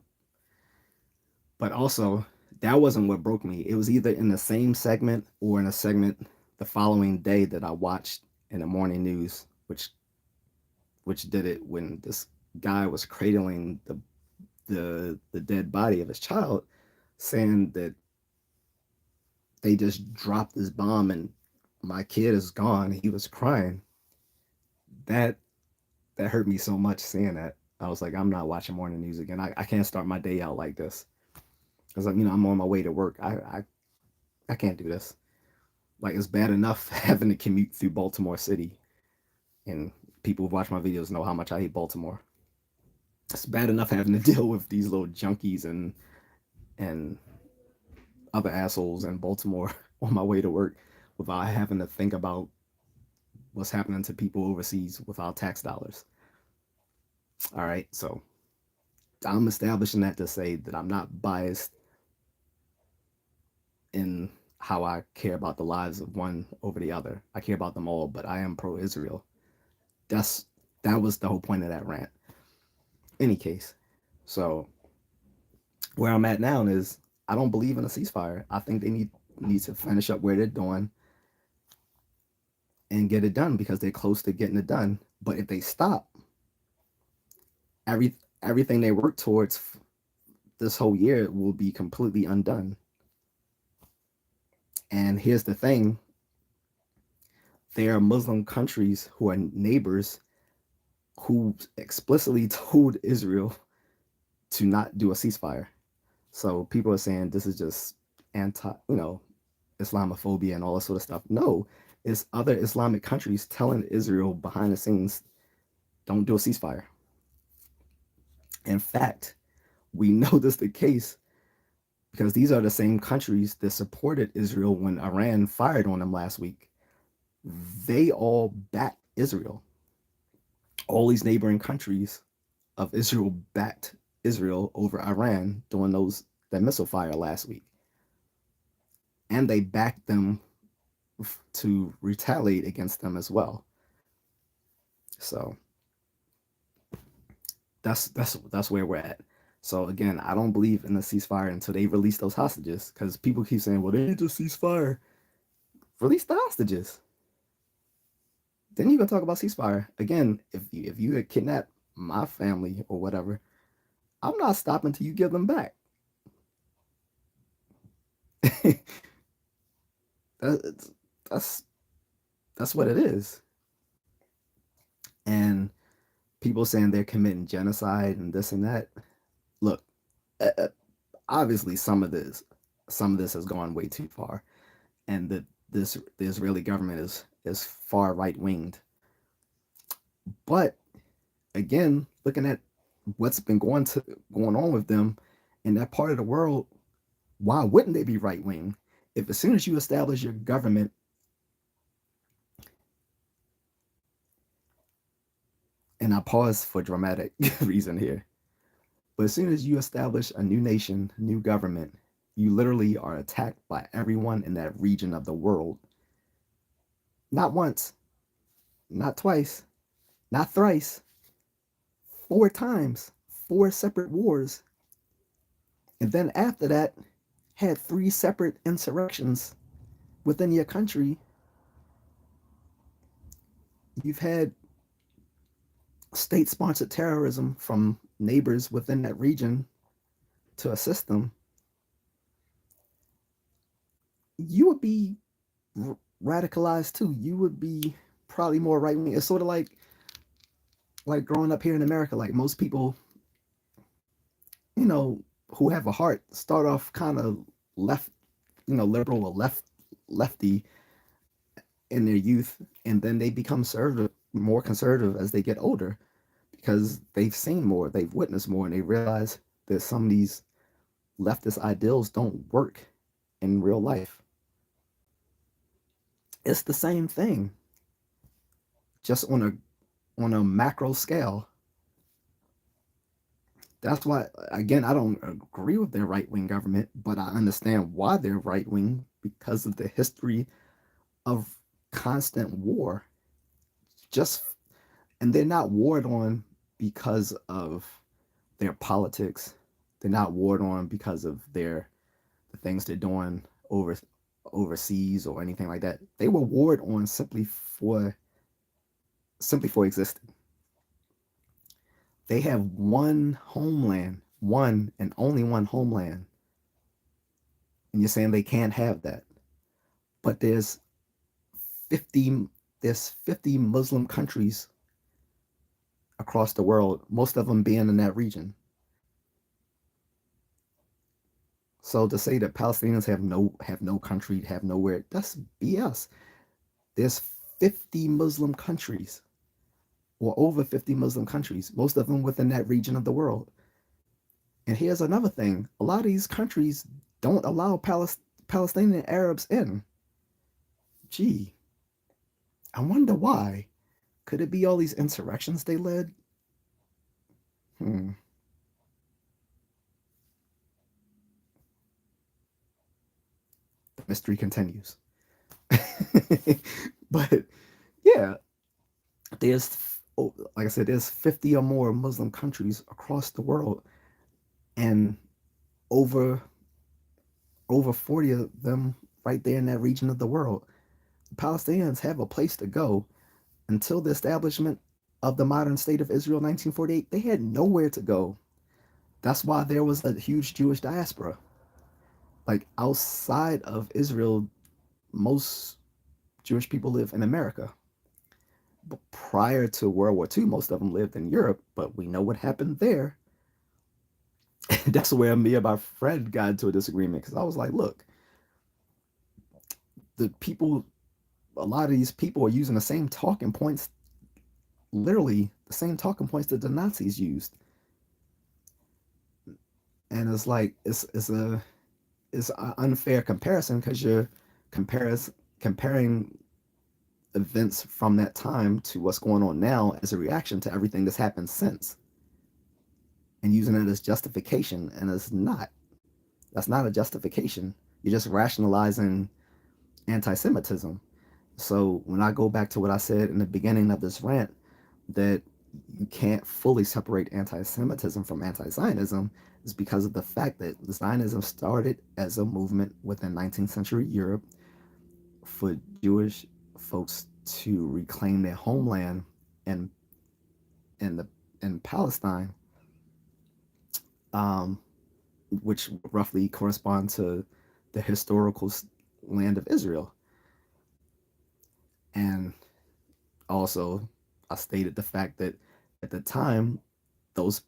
but also, that wasn't what broke me. It was either in the same segment or in a segment the following day that I watched in the morning news, which did it when this guy was cradling the dead body of his child, saying that they just dropped this bomb and my kid is gone. He was crying. That that hurt me so much seeing that. I was like, I'm not watching morning news again. I can't start my day out like this because I'm on my way to work. I can't do this. Like it's bad enough having to commute through Baltimore City, and people who watch my videos know how much I hate Baltimore. It's bad enough having to deal with these little junkies and other assholes in Baltimore on my way to work without having to think about what's happening to people overseas with our tax dollars. All right, so I'm establishing that to say that I'm not biased in how I care about the lives of one over the other. I care about them all, but I am pro-Israel. That's that was the whole point of that rant. Any case, so where I'm at now is I don't believe in a ceasefire. I think they need to finish up where they're doing and get it done because they're close to getting it done. But if they stop, every everything they work towards this whole year will be completely undone. And here's the thing: there are Muslim countries who are neighbors who explicitly told Israel to not do a ceasefire. So people are saying this is just anti, Islamophobia and all that sort of stuff. No, it's other Islamic countries telling Israel behind the scenes, don't do a ceasefire. In fact, we know this the case because these are the same countries that supported Israel when Iran fired on them last week. They all backed Israel. all these neighboring countries of Israel backed Israel over Iran during that missile fire last week, and they backed them to retaliate against them as well. So that's where we're at. So again, I don't believe in the ceasefire until they release those hostages, because people keep saying, "Well, they need to ceasefire." Release the hostages. Then you can talk about ceasefire again. If you had kidnapped my family or whatever, I'm not stopping till you give them back. that's that's that's what it is. And people saying they're committing genocide and this and that. Look, uh, obviously some of this has gone way too far, and the Israeli government is far right winged. But again, looking at what's been going on with them in that part of the world, why wouldn't they be right wing? If as soon as you establish your government, and I pause for dramatic reason here, but as soon as you establish a new nation, new government, you literally are attacked by everyone in that region of the world. Not once, not twice, not thrice, 4 times, 4 separate wars. And then after that, had 3 separate insurrections within your country. You've had state sponsored terrorism from neighbors within that region to assist them. You would be radicalized too. You would be probably more right wing. It's sort of like growing up here in America. Like most people, you know, who have a heart start off kind of left, liberal or lefty in their youth, and then they become more conservative as they get older, because they've seen more, they've witnessed more, and they realize that some of these leftist ideals don't work in real life. It's the same thing, just on a macro scale. That's why, again, I don't agree with their right wing government, but I understand why they're right wing, because of the history of constant war. Just And they're not warred on because of their politics. They're not warred on because of the things they're doing overseas or anything like that. They were warred on simply for existing. They have one homeland, one and only one homeland, and you're saying they can't have that. But 50 there's 50 Muslim countries across the world, most of them being in that region. So to say that Palestinians have no country, have nowhere, that's BS. There's 50 Muslim countries, or over 50 Muslim countries, most of them within that region of the world. And here's another thing: a lot of these countries don't allow Palestinian Arabs in. Gee, I wonder why. Could it be all these insurrections they led? Hmm. The mystery continues. But yeah, there's like I said, there's 50 or more Muslim countries across the world, and over over 40 of them right there in that region of the world. The Palestinians have a place to go. Until the establishment of the modern state of Israel in 1948, they had nowhere to go. That's why there was a huge Jewish diaspora. Like outside of Israel, most Jewish people live in America. But prior to World War II, most of them lived in Europe, but we know what happened there. That's where me and my friend got into a disagreement, because I was like, look, the people, a lot of these people are using the same talking points, literally the same talking points that the Nazis used. And it's like, it's an unfair comparison, because you're comparing events from that time to what's going on now as a reaction to everything that's happened since, and using it as justification, and it's not. That's not a justification. You're just rationalizing anti-Semitism. So when I go back to what I said in the beginning of this rant, that you can't fully separate anti-Semitism from anti-Zionism, is because of the fact that Zionism started as a movement within 19th century Europe for Jewish folks to reclaim their homeland in in the in Palestine, um, which roughly correspond to the historical land of Israel. And also, I stated the fact that at the time, the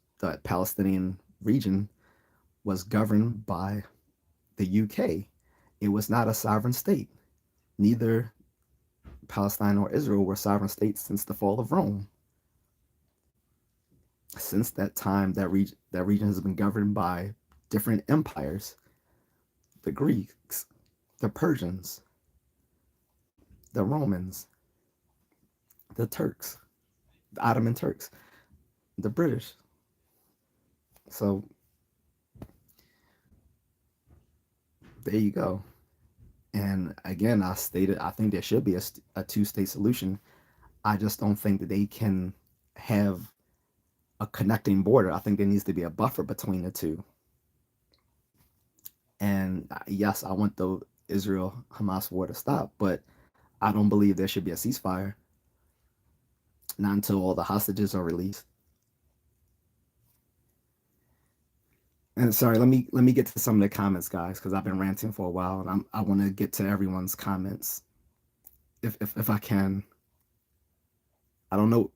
Palestinian region was governed by the UK. It was not a sovereign state. Neither Palestine nor Israel were sovereign states since the fall of Rome. Since that time, that region has been governed by different empires: the Greeks, the Persians, the Romans, the Turks, the Ottoman Turks, the British. So there you go. And again, I stated I think there should be a two-state solution. I just don't think that they can have a connecting border. I think there needs to be a buffer between the two. And yes, I want the Israel Hamas war to stop, but I don't believe there should be a ceasefire, not until all the hostages are released. And sorry, let me get to some of the comments, guys, because I've been ranting for a while, and I want to get to everyone's comments if I can. I don't know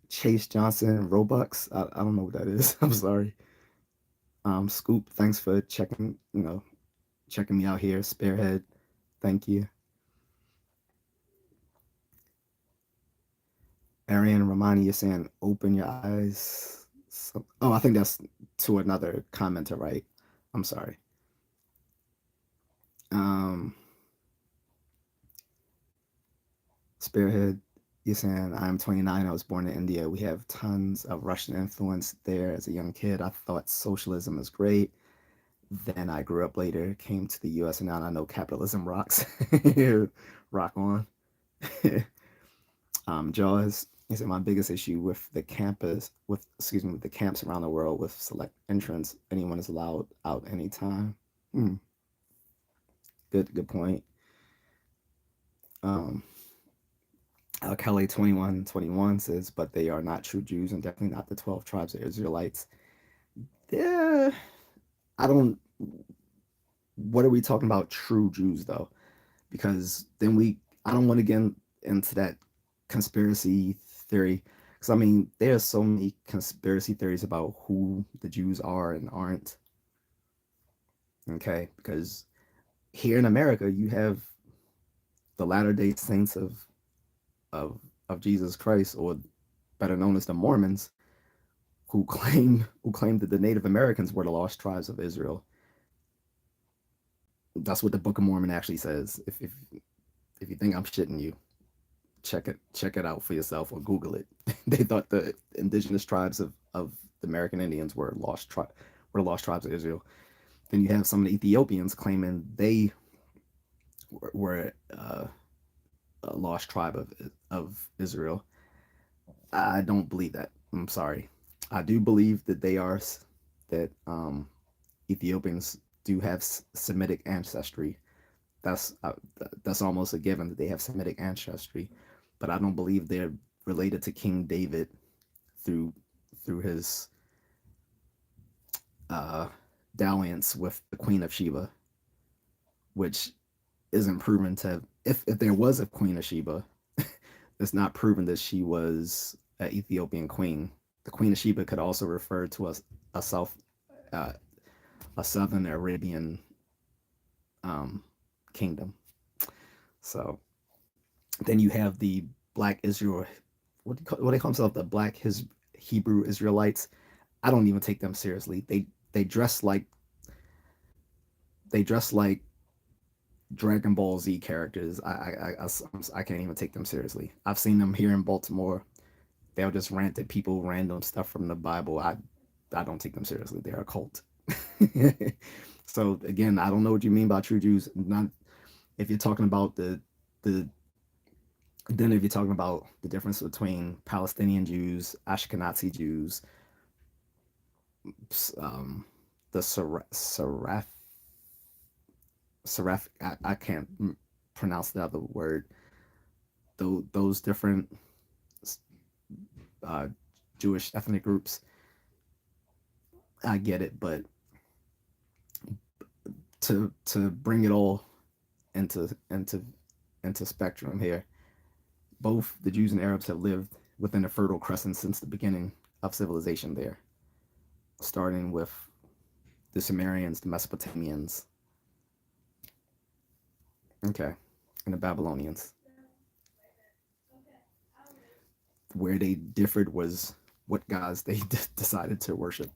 Chase Johnson Robux. I don't know what that is. I'm sorry. Scoop, thanks for checking me out here. Spearhead, thank you. Arian Romani, you're saying open your eyes. Oh, I think that's to another commenter, right? I'm sorry. Um, Spearhead, you're saying I'm 29. I was born in India. We have tons of Russian influence there. As a young kid, I thought socialism is great. Then I grew up later, came to the US, and now I know capitalism rocks. Rock on. Jaws is my biggest issue with the campus, with excuse me, with the camps around the world with select entrance. Anyone is allowed out anytime. Hmm. Good point. Um, Kelly 2121 says, but they are not true Jews and definitely not the 12 tribes of Israelites. Yeah, I don't. What are we talking about, true Jews though? Because then I don't want to get into that conspiracy theory, because I mean there's so many conspiracy theories about who the Jews are and aren't. Okay, because here in America you have the Latter Day Saints of of Jesus Christ, or better known as the Mormons, who claim that the Native Americans were the lost tribes of Israel. That's what the Book of Mormon actually says. If you think I'm shitting you, check it out for yourself or Google it. They thought the indigenous tribes of the American Indians were the lost tribes of Israel. Then you have some of the Ethiopians claiming they were a lost tribe of Israel. I don't believe that. I'm sorry. I do believe that that Ethiopians do have Semitic ancestry. That's uh, that's almost a given that they have Semitic ancestry, but I don't believe they're related to King David through through his uh, dalliance with the Queen of Sheba, which isn't proven to. If there was a Queen of Sheba, it's not proven that she was an Ethiopian queen. The Queen of Sheba could also refer to a south uh, a southern Arabian um, kingdom. So then you have the Black Israel. What they call themselves, the Black His Hebrew Israelites. I don't even take them seriously. They dress like Dragon Ball Z characters, I can't even take them seriously. I've seen them here in Baltimore. They'll just rant at people random stuff from the Bible. I don't take them seriously. They're a cult. So again, I don't know what you mean by true Jews. Not if you're talking about the then if you're talking about the difference between Palestinian Jews, Ashkenazi Jews, um, the Seraph, I can't pronounce the other word. Those different uh, Jewish ethnic groups, I get it, but to bring it all into into into spectrum here, both the Jews and Arabs have lived within the Fertile Crescent since the beginning of civilization there, starting with the Sumerians, the Mesopotamians, okay, and the Babylonians. Where they differed was what gods they decided to worship.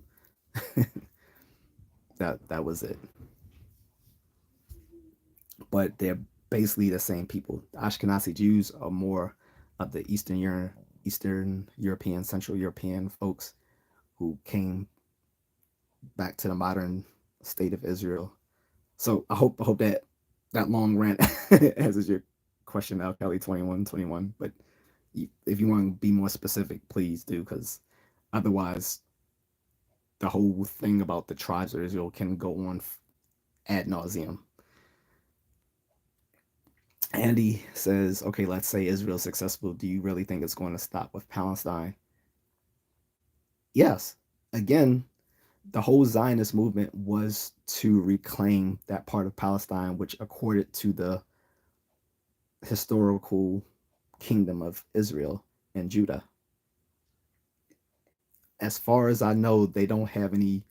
That was it. But they're basically the same people. The Ashkenazi Jews are more of the Eastern European, Central European folks who came back to the modern state of Israel. So I hope that that long rant answers your question now, Kelly 2121. But if you want to be more specific, please do, because otherwise the whole thing about the tribes of Israel can go on ad nauseum. Andy says, okay, let's say Israel's successful. Do you really think it's going to stop with Palestine? Yes. Again, the whole Zionist movement was to reclaim that part of Palestine, which accorded to the historical kingdom of Israel and Judah. As far as I know, they don't have any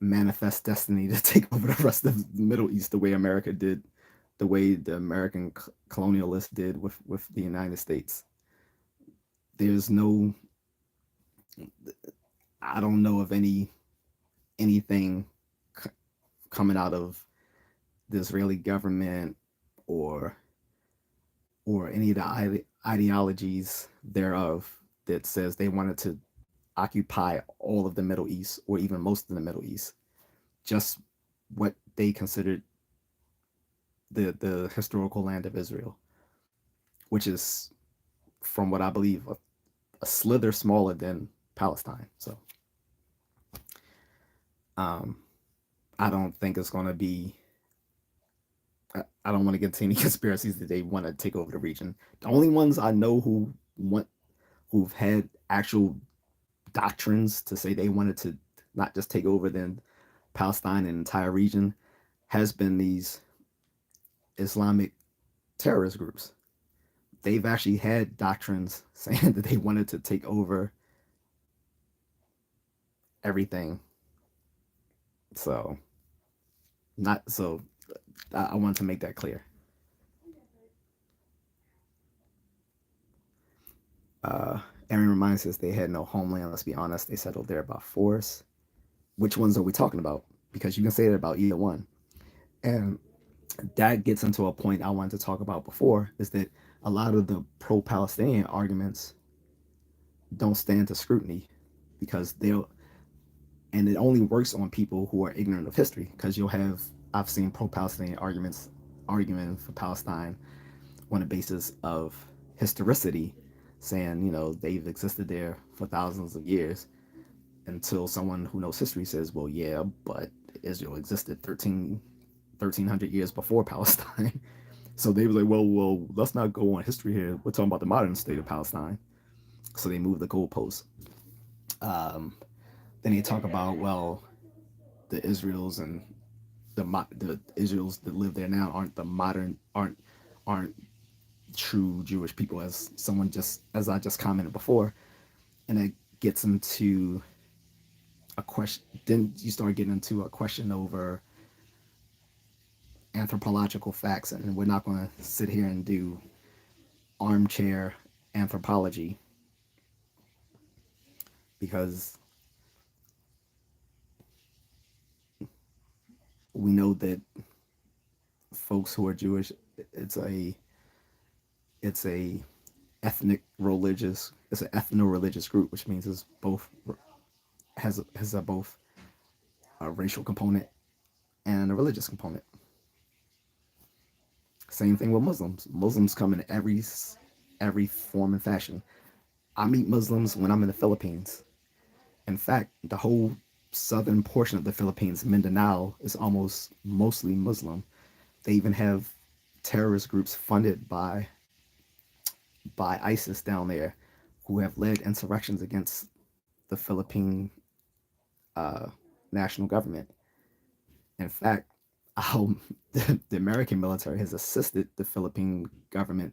manifest destiny to take over the rest of the Middle East the way America did, the way the American colonialists did with the United States. There's no, I don't know of anything coming out of the Israeli government or any of the ideologies thereof that says they wanted to occupy all of the Middle East or even most of the Middle East. Just what they considered the historical land of Israel, which is, from what I believe, a slither smaller than Palestine. So um, I don't think it's going to be. I don't want to get into any conspiracies that they want to take over the region. The only ones I know who've had actual doctrines to say they wanted to not just take over then Palestine and the entire region has been these Islamic terrorist groups. They've actually had doctrines saying that they wanted to take over everything. So not so I want to make that clear. Uh, Aaron reminds us they had no homeland. Let's be honest, they settled there by force. Which ones are we talking about? Because you can say that about either one. And that gets into a point I wanted to talk about before is that a lot of the pro Palestinian arguments don't stand to scrutiny because they'll, and it only works on people who are ignorant of history. Because I've seen pro Palestinian arguments arguing for Palestine on the basis of historicity, saying, they've existed there for thousands of years until someone who knows history says, well, yeah, but Israel existed 1,300 years before Palestine. So they was like, well, let's not go on history here. We're talking about the modern state of Palestine. So they moved the goalposts. Um, then they talk about, well, the Israels and the Israels that live there now aren't true Jewish people, as I just commented before, and it gets into a question. Then you start getting into a question over anthropological facts, and we're not going to sit here and do armchair anthropology because we know that folks who are Jewish. It's a it's a ethnic religious it's an ethno-religious group, which means it's both has a both a racial component and a religious component. Same thing with Muslims. Muslims come in every form and fashion. I meet Muslims when I'm in the Philippines. In fact, the whole southern portion of the Philippines, Mindanao, is almost mostly Muslim. They even have terrorist groups funded by ISIS down there who have led insurrections against the Philippine uh, national government. In fact, the American military has assisted the Philippine government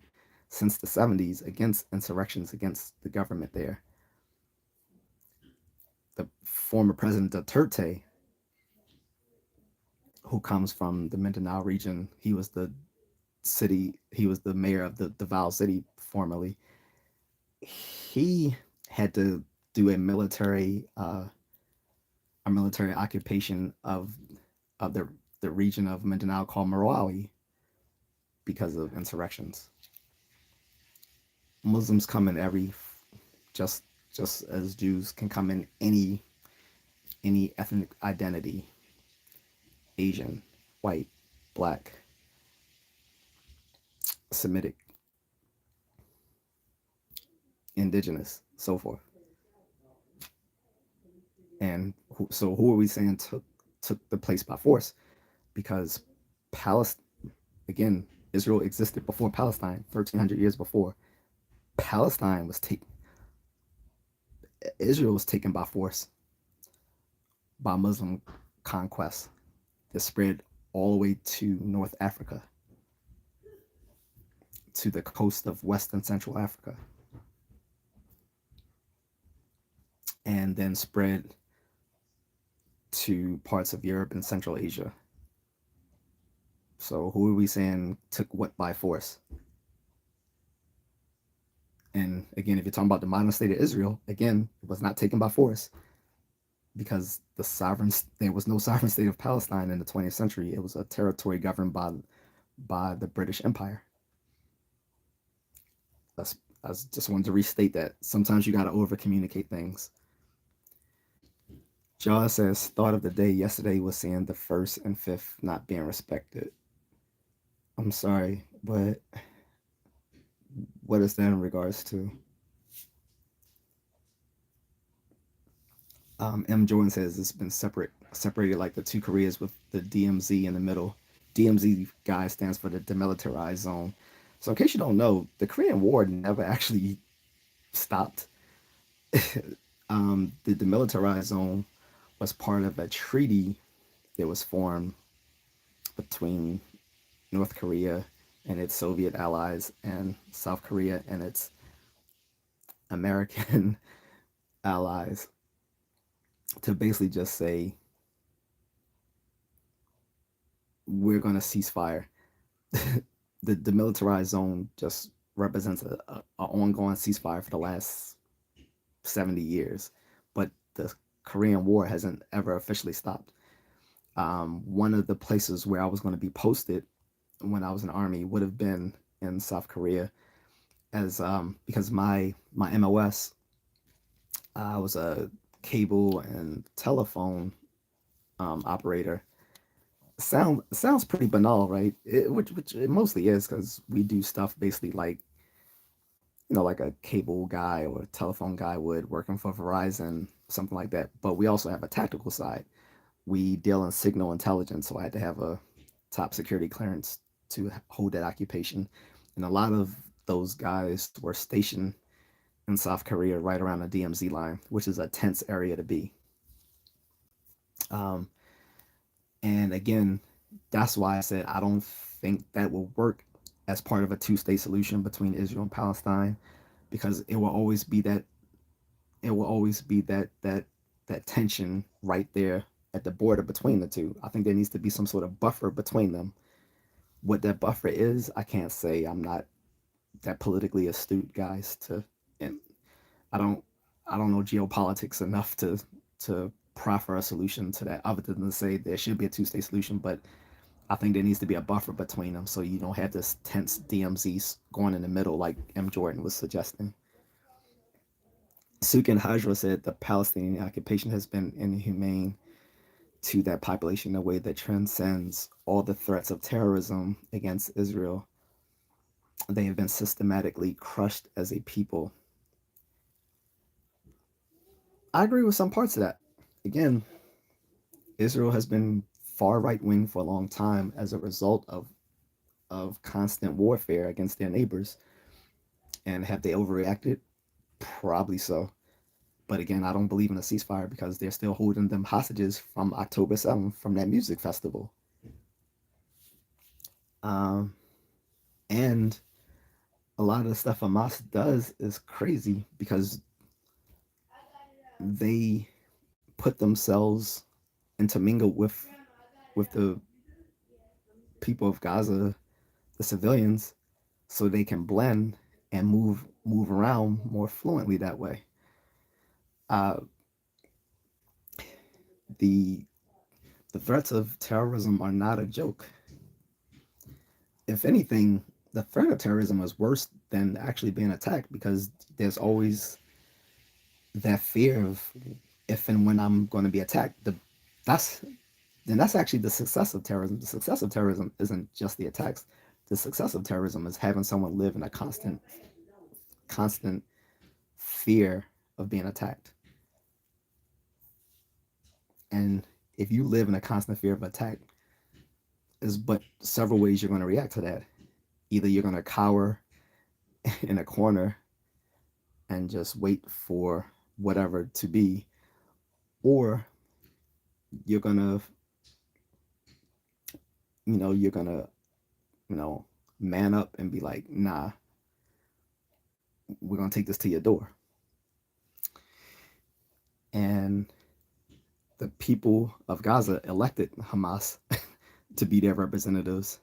since the 70s against insurrections against the government there. The former president Duterte, who comes from the Mindanao region, he was the mayor of the Davao City formerly. He had to do a military occupation of the region of Mindanao called Marawi because of insurrections. Muslims come in every just just as Jews can come in any ethnic identity, Asian, white, black, Semitic, indigenous, so forth. And so who are we saying took the place by force? Because Palestine, again, Israel existed before Palestine, 1,300 years before. Palestine was taken. Israel was taken by force by Muslim conquest that spread all the way to North Africa, to the coast of West and Central Africa, and then spread to parts of Europe and Central Asia. So who are we saying took what by force? And again, if you're talking about the modern state of Israel, again, it was not taken by force because there was no sovereign state of Palestine in the 20th century. It was a territory governed by the British Empire. That's, I just wanted to restate that. Sometimes you got to over communicate things. Jaw says, thought of the day yesterday was seeing the first and fifth not being respected. I'm sorry, but what is that in regards to? M. Jordan says it's been separated like the two Koreas with the DMZ in the middle. DMZ guy stands for the demilitarized zone. So in case you don't know, the Korean War never actually stopped. The demilitarized zone was part of a treaty that was formed between North Korea and its Soviet allies and South Korea and its American allies to basically just say we're going to cease fire. The demilitarized zone just represents a ongoing ceasefire for the last 70 years, but the Korean War hasn't ever officially stopped. One of the places where I was going to be posted when I was in the army would have been in South Korea, as because my MOS, I was a cable and telephone operator. Sounds pretty banal, right? Which it mostly is because we do stuff basically like like a cable guy or a telephone guy would working for Verizon, something like that. But we also have a tactical side. We deal in signal intelligence, so I had to have a top security clearance to hold that occupation. And a lot of those guys were stationed in South Korea right around the DMZ line, which is a tense area to be. Um, and again, that's why I said I don't think that will work as part of a two-state solution between Israel and Palestine, because it will always be that tension right there at the border between the two. I think there needs to be some sort of buffer between them. What that buffer is, I can't say. I'm not that politically astute, guys, to and I don't I don't know geopolitics enough to proffer a solution to that other than to say there should be a two-state solution, but I think there needs to be a buffer between them so you don't have this tense DMZ going in the middle like M. Jordan was suggesting. Sukin Hajra said the Palestinian occupation has been inhumane to that population in a way that transcends all the threats of terrorism against Israel. They have been systematically crushed as a people. I agree with some parts of that. Again, Israel has been far right wing for a long time as a result of constant warfare against their neighbors. And have they overreacted? Probably so. But again, I don't believe in a ceasefire because they're still holding them hostages from October 7th from that music festival. Um, and a lot of the stuff Hamas does is crazy because they put themselves intermingled with the people of Gaza, the civilians, so they can blend and move around more fluently that way. Uh, the the threats of terrorism are not a joke. If anything, the threat of terrorism is worse than actually being attacked because there's always that fear of if and when I'm going to be attacked. That's that's actually the success of terrorism. The success of terrorism isn't just the attacks. The success of terrorism is having someone live in a constant fear of being attacked. And if you live in a constant fear of attack, is but several ways you're going to react to that. Either you're going to cower in a corner and just wait for whatever to be, or you're going to, you're going to, you know, man up and be like, nah, we're going to take this to your door. And the people of Gaza elected Hamas to be their representatives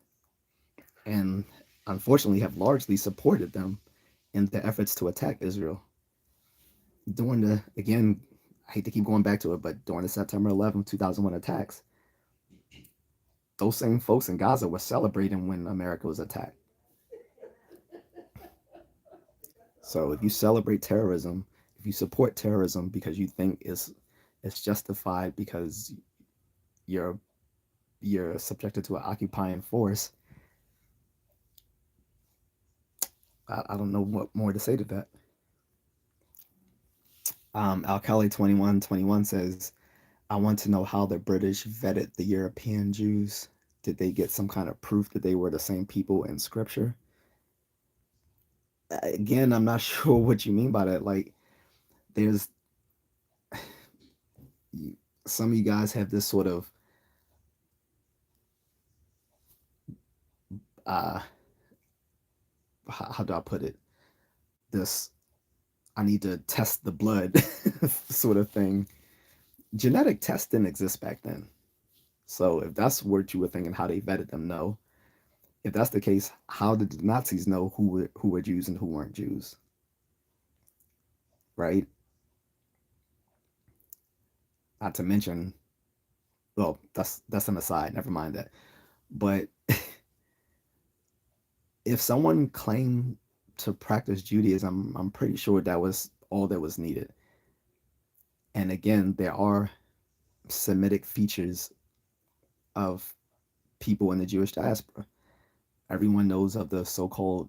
and unfortunately have largely supported them in their efforts to attack Israel. During the, again, I hate to keep going back to it, but during the September 11th, 2001 attacks, those same folks in Gaza were celebrating when America was attacked. So if you celebrate terrorism, if you support terrorism because you think it's justified because you're you're subjected to an occupying force, I don't know what more to say to that. Alkali 2121 says, I want to know how the British vetted the European Jews. Did they get some kind of proof that they were the same people in scripture? Again, I'm not sure what you mean by that. Like, there's some of you guys have this sort of uh how do I put it? This I need to test the blood sort of thing. Genetic tests didn't exist back then. So if that's what you were thinking, how they vetted them, no. If that's the case, how did the Nazis know who were Jews and who weren't Jews? Right? Not to mention, well, that's an aside. Never mind that. But if someone claimed to practice Judaism, I'm pretty sure that was all that was needed. And again, there are Semitic features of people in the Jewish diaspora. Everyone knows of the so-called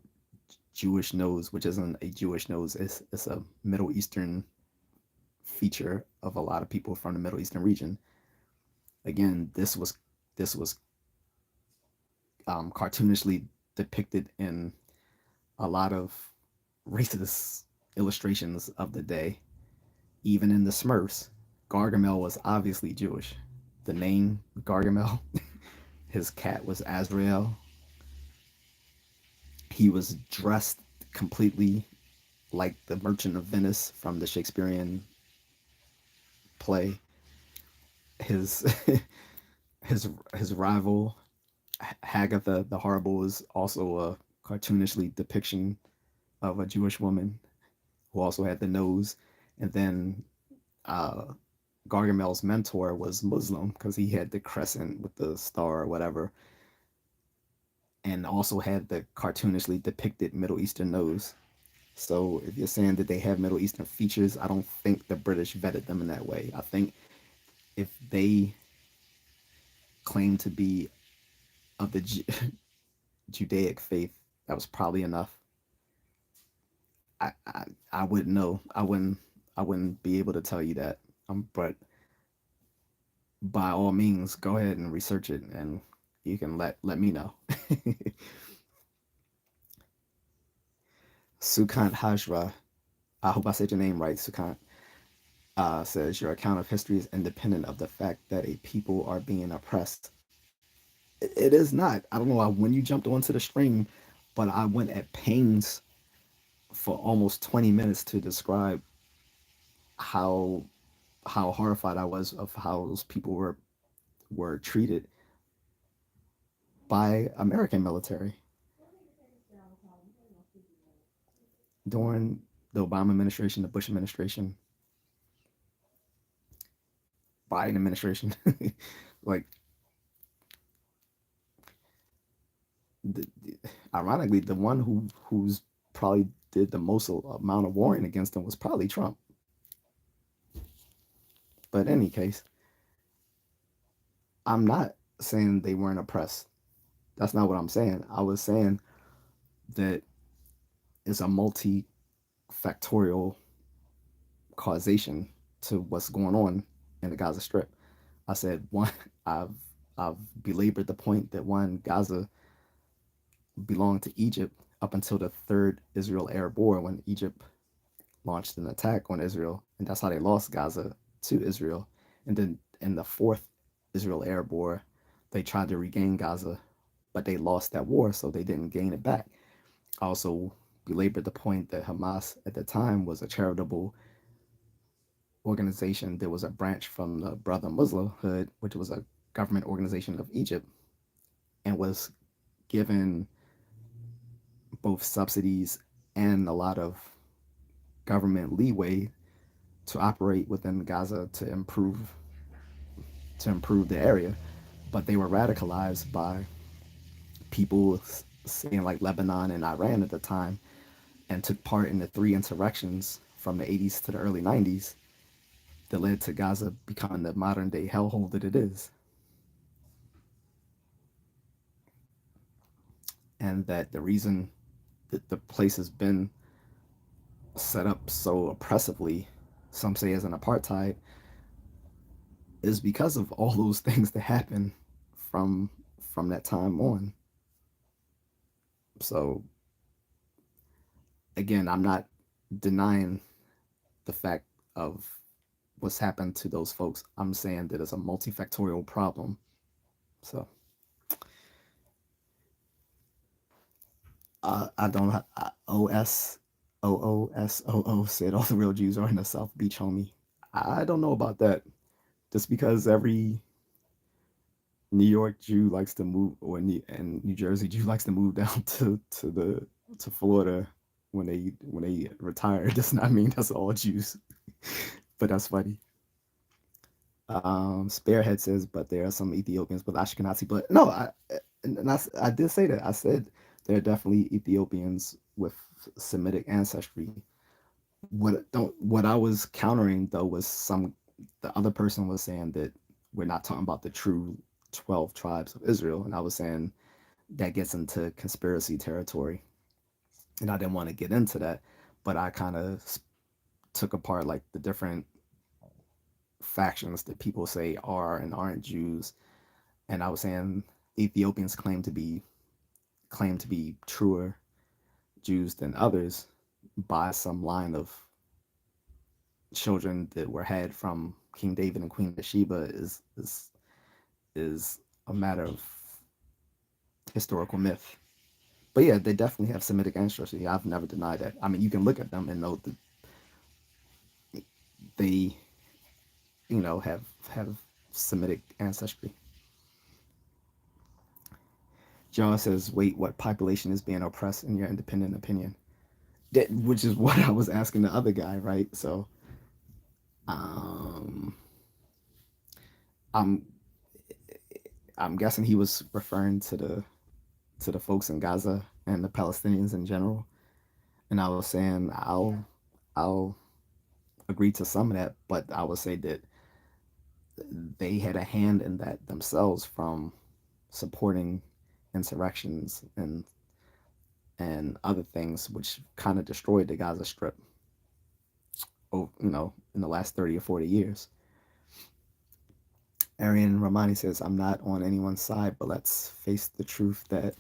Jewish nose, which isn't a Jewish nose. It's a Middle Eastern feature of a lot of people from the Middle Eastern region. Again, this was cartoonishly depicted in a lot of racist illustrations of the day. Even in the Smurfs, Gargamel was obviously Jewish. The name Gargamel, his cat was Azrael. He was dressed completely like the Merchant of Venice from the Shakespearean play. His his rival Hagatha the Horrible is also a cartoonishly depiction of a Jewish woman who also had the nose. And then uh, Gargamel's mentor was Muslim because he had the crescent with the star or whatever. and also had the cartoonishly depicted Middle Eastern nose. So if you're saying that they have Middle Eastern features, I don't think the British vetted them in that way. I think if they claim to be of the Judaic faith, that was probably enough. I wouldn't know. I wouldn't be able to tell you that. But by all means, go ahead and research it, and you can let me know. Sukant Hajra, I hope I said your name right, Sukant, says your account of history is independent of the fact that a people are being oppressed. It is not. I don't know when you jumped onto the stream, but I went at pains for almost 20 minutes to describe how how horrified I was of how those people were treated by American military during the Obama administration, the Bush administration, Biden administration. Like, ironically, the one who's probably did the most amount of warring against them was probably Trump. But in any case, I'm not saying they weren't oppressed. That's not what I'm saying. I was saying that it's a multifactorial causation to what's going on in the Gaza Strip. I said one, I've I've belabored the point that one, Gaza belonged to Egypt up until the third Israel Arab War when Egypt launched an attack on Israel, and that's how they lost Gaza to Israel. And then in the fourth Israel Arab War, they tried to regain Gaza, but they lost that war, so they didn't gain it back. I also belabored the point that Hamas at the time was a charitable organization. There was a branch from the Brother Muslimhood, which was a government organization of Egypt, and was given both subsidies and a lot of government leeway to operate within Gaza to improve the area. But they were radicalized by people saying like Lebanon and Iran at the time, and took part in the three insurrections from the 80s to the early 90s that led to Gaza becoming the modern day hellhole that it is. And that the reason that the place has been set up so oppressively, some say as an apartheid, is because of all those things that happened from from that time on. So again, I'm not denying the fact of what's happened to those folks. I'm saying that it's a multifactorial problem. So I don't. OSOOSOO said all the real Jews are in the South Beach, homie. I don't know about that. Just because every New York Jew likes to move, and New Jersey Jew likes to move down to Florida when they retire, does not mean that's all Jews. But that's funny. Sparehead says, but there are some Ethiopians with Ashkenazi blood. No, I did say that. I said there are definitely Ethiopians with Semitic ancestry. What I was countering though was the other person was saying that we're not talking about the true 12 tribes of Israel, and I was saying that gets into conspiracy territory, and I didn't want to get into that, but I kind of took apart like the different factions that people say are and aren't Jews, and I was saying Ethiopians claim to be truer Jews than others by some line of children that were had from King David and Queen Bathsheba is a matter of historical myth. But yeah, they definitely have Semitic ancestry. I've never denied that. I mean, you can look at them and know that they, have Semitic ancestry. John says, "Wait, what population is being oppressed in your independent opinion?" Which is what I was asking the other guy, right? So, um, I'm I'm guessing he was referring to to the folks in Gaza and the Palestinians in general. And I was saying I'll agree to some of that, but I would say that they had a hand in that themselves from supporting insurrections and other things which kind of destroyed the Gaza Strip, in the last 30 or 40 years. Arian Ramani says, I'm not on anyone's side, but let's face the truth that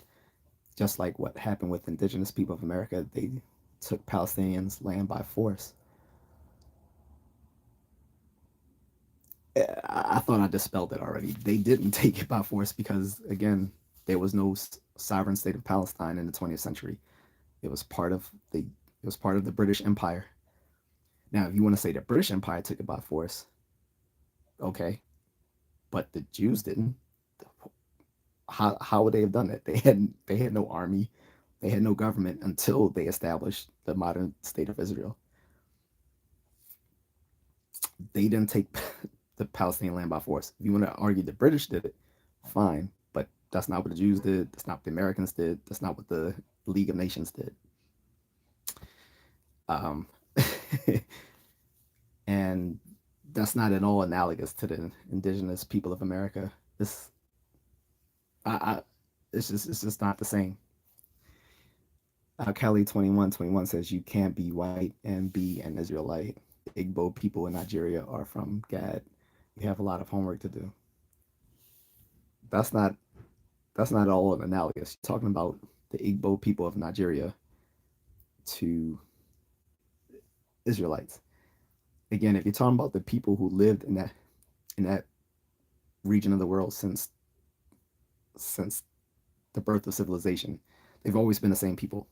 just like what happened with indigenous people of America, they took Palestinians' land by force. I thought I dispelled it already. They didn't take it by force because, again, there was no sovereign state of Palestine in the 20th century. It was part of the British Empire. Now, if you want to say the British Empire took it by force, okay, but the Jews didn't. How would they have done that? They had no army, they had no government until they established the modern state of Israel. They didn't take the Palestinian land by force. If you want to argue the British did it, fine, but that's not what the Jews did. That's not what the Americans did. That's not what the League of Nations did. Um, and that's not at all analogous to the indigenous people of America. It's I it's just not the same. Kelly 2121 says you can't be white and be an Israelite. Igbo people in Nigeria are from Gad. You have a lot of homework to do. That's not that's not all analogous. You're talking about the Igbo people of Nigeria to Israelites. Again, if you're talking about the people who lived in that region of the world since the birth of civilization, they've always been the same people,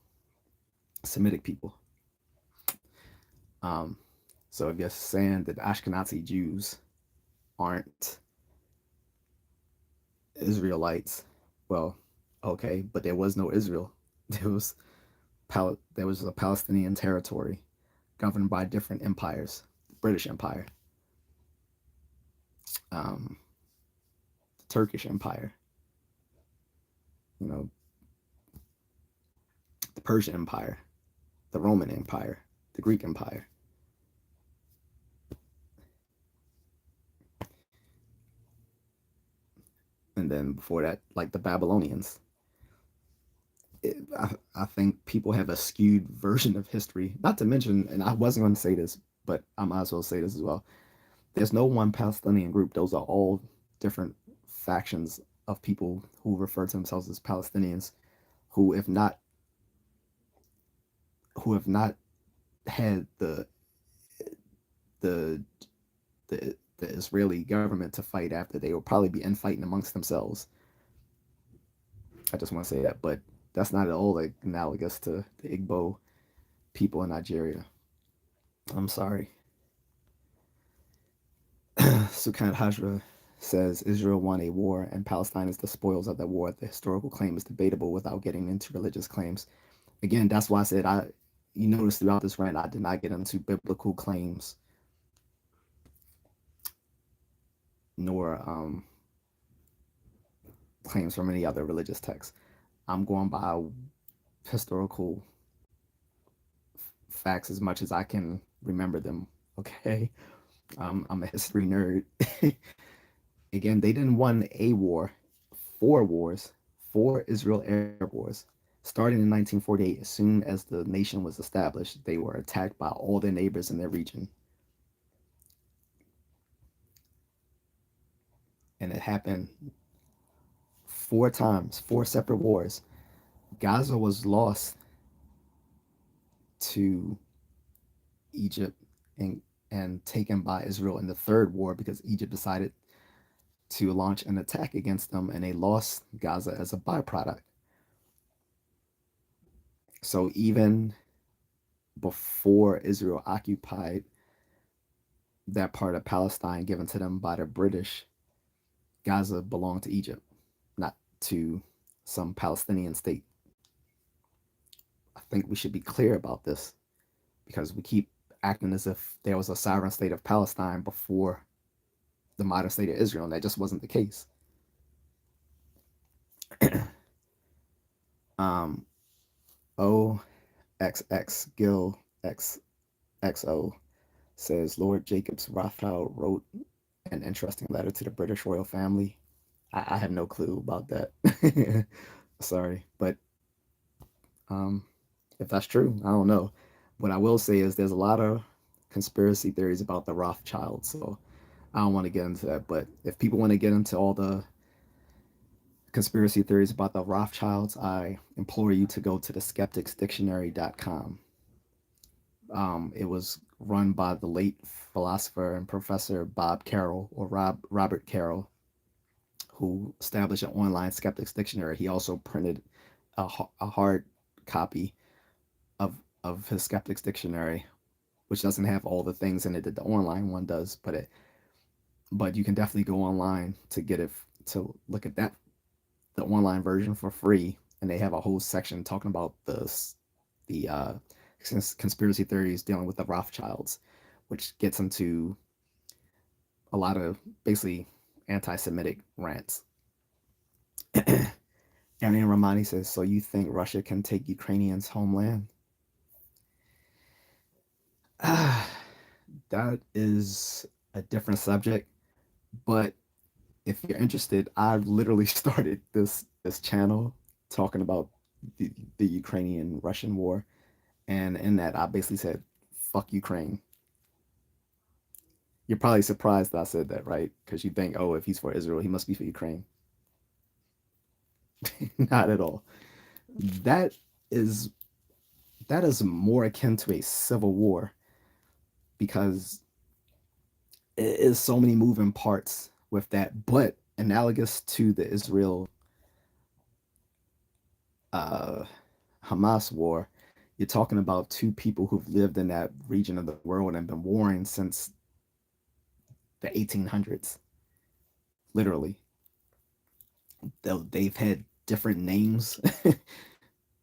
Semitic people. Um, so if you're saying that Ashkenazi Jews aren't Israelites, well, okay, but there was no Israel. There was there was a Palestinian territory governed by different empires. The British Empire, um, the Turkish Empire, you know, the Persian Empire, the Roman Empire, the Greek Empire. And then before that, like the Babylonians. I think people have a skewed version of history. Not to mention, and I wasn't going to say this, but I might as well say this as well. There's no one Palestinian group. Those are all different factions of people who refer to themselves as Palestinians, who, if not, who have not had the the Israeli government to fight after, they will probably be infighting amongst themselves. I just want to say that, but that's not at all like analogous to the Igbo people in Nigeria. I'm sorry. Sukant Hajra says Israel won a war and Palestine is the spoils of that war. The historical claim is debatable without getting into religious claims. Again, that's why I said you notice throughout this rant, I did not get into biblical claims nor claims from any other religious texts. I'm going by historical facts as much as I can remember them. Okay. I'm a history nerd. Again, they didn't win a war, four wars, four Israel air wars. Starting in 1948, as soon as the nation was established, they were attacked by all their neighbors in their region. And it happened four times, four separate wars. Gaza was lost to Egypt and taken by Israel in the third war because Egypt decided to launch an attack against them and they lost Gaza as a byproduct. So even before Israel occupied that part of Palestine given to them by the British, Gaza belonged to Egypt, not to some Palestinian state. I think we should be clear about this because we keep acting as if there was a sovereign state of Palestine before the modern state of Israel, and that just wasn't the case. Um, OXX Gil XXO says Lord Jacobs Rothschild wrote an interesting letter to the British royal family. I have no clue about that. Sorry, but um, if that's true, I don't know. What I will say is there's a lot of conspiracy theories about the Rothschilds, so I don't want to get into that. But if people want to get into all the conspiracy theories about the Rothschilds, I implore you to go to the skepticsdictionary.com. It was run by the late philosopher and professor Bob Carroll, or Robert Carroll, who established an online skeptics dictionary. He also printed a hard copy of his skeptics dictionary, which doesn't have all the things in it that the online one does, but you can definitely go online to get it, to look at that, the online version for free, and they have a whole section talking about the conspiracy theories dealing with the Rothschilds, which gets into a lot of basically anti-Semitic rants. Arian Ramani says, "So you think Russia can take Ukrainians' homeland?" That is a different subject, but if you're interested, I've literally started this channel talking about the Ukrainian Russian war, and in that I basically said, "Fuck Ukraine." You're probably surprised that I said that, right? Because you think, oh, if he's for Israel, he must be for Ukraine. Not at all. That is that is more akin to a civil war because it is so many moving parts with that, but analogous to the Israel uh, Hamas war, you're talking about two people who've lived in that region of the world and been warring since the 1800s, literally. They've had different names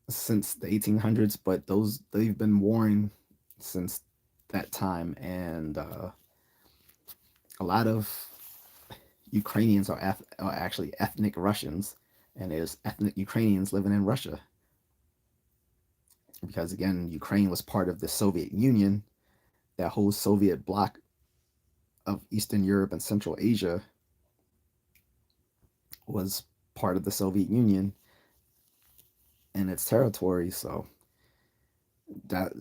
since the 1800s, but they've been warring since that time, and a lot of Ukrainians are actually ethnic Russians, and there's ethnic Ukrainians living in Russia because again, Ukraine was part of the Soviet Union. That whole Soviet bloc of Eastern Europe and Central Asia was part of the Soviet Union and its territory. So that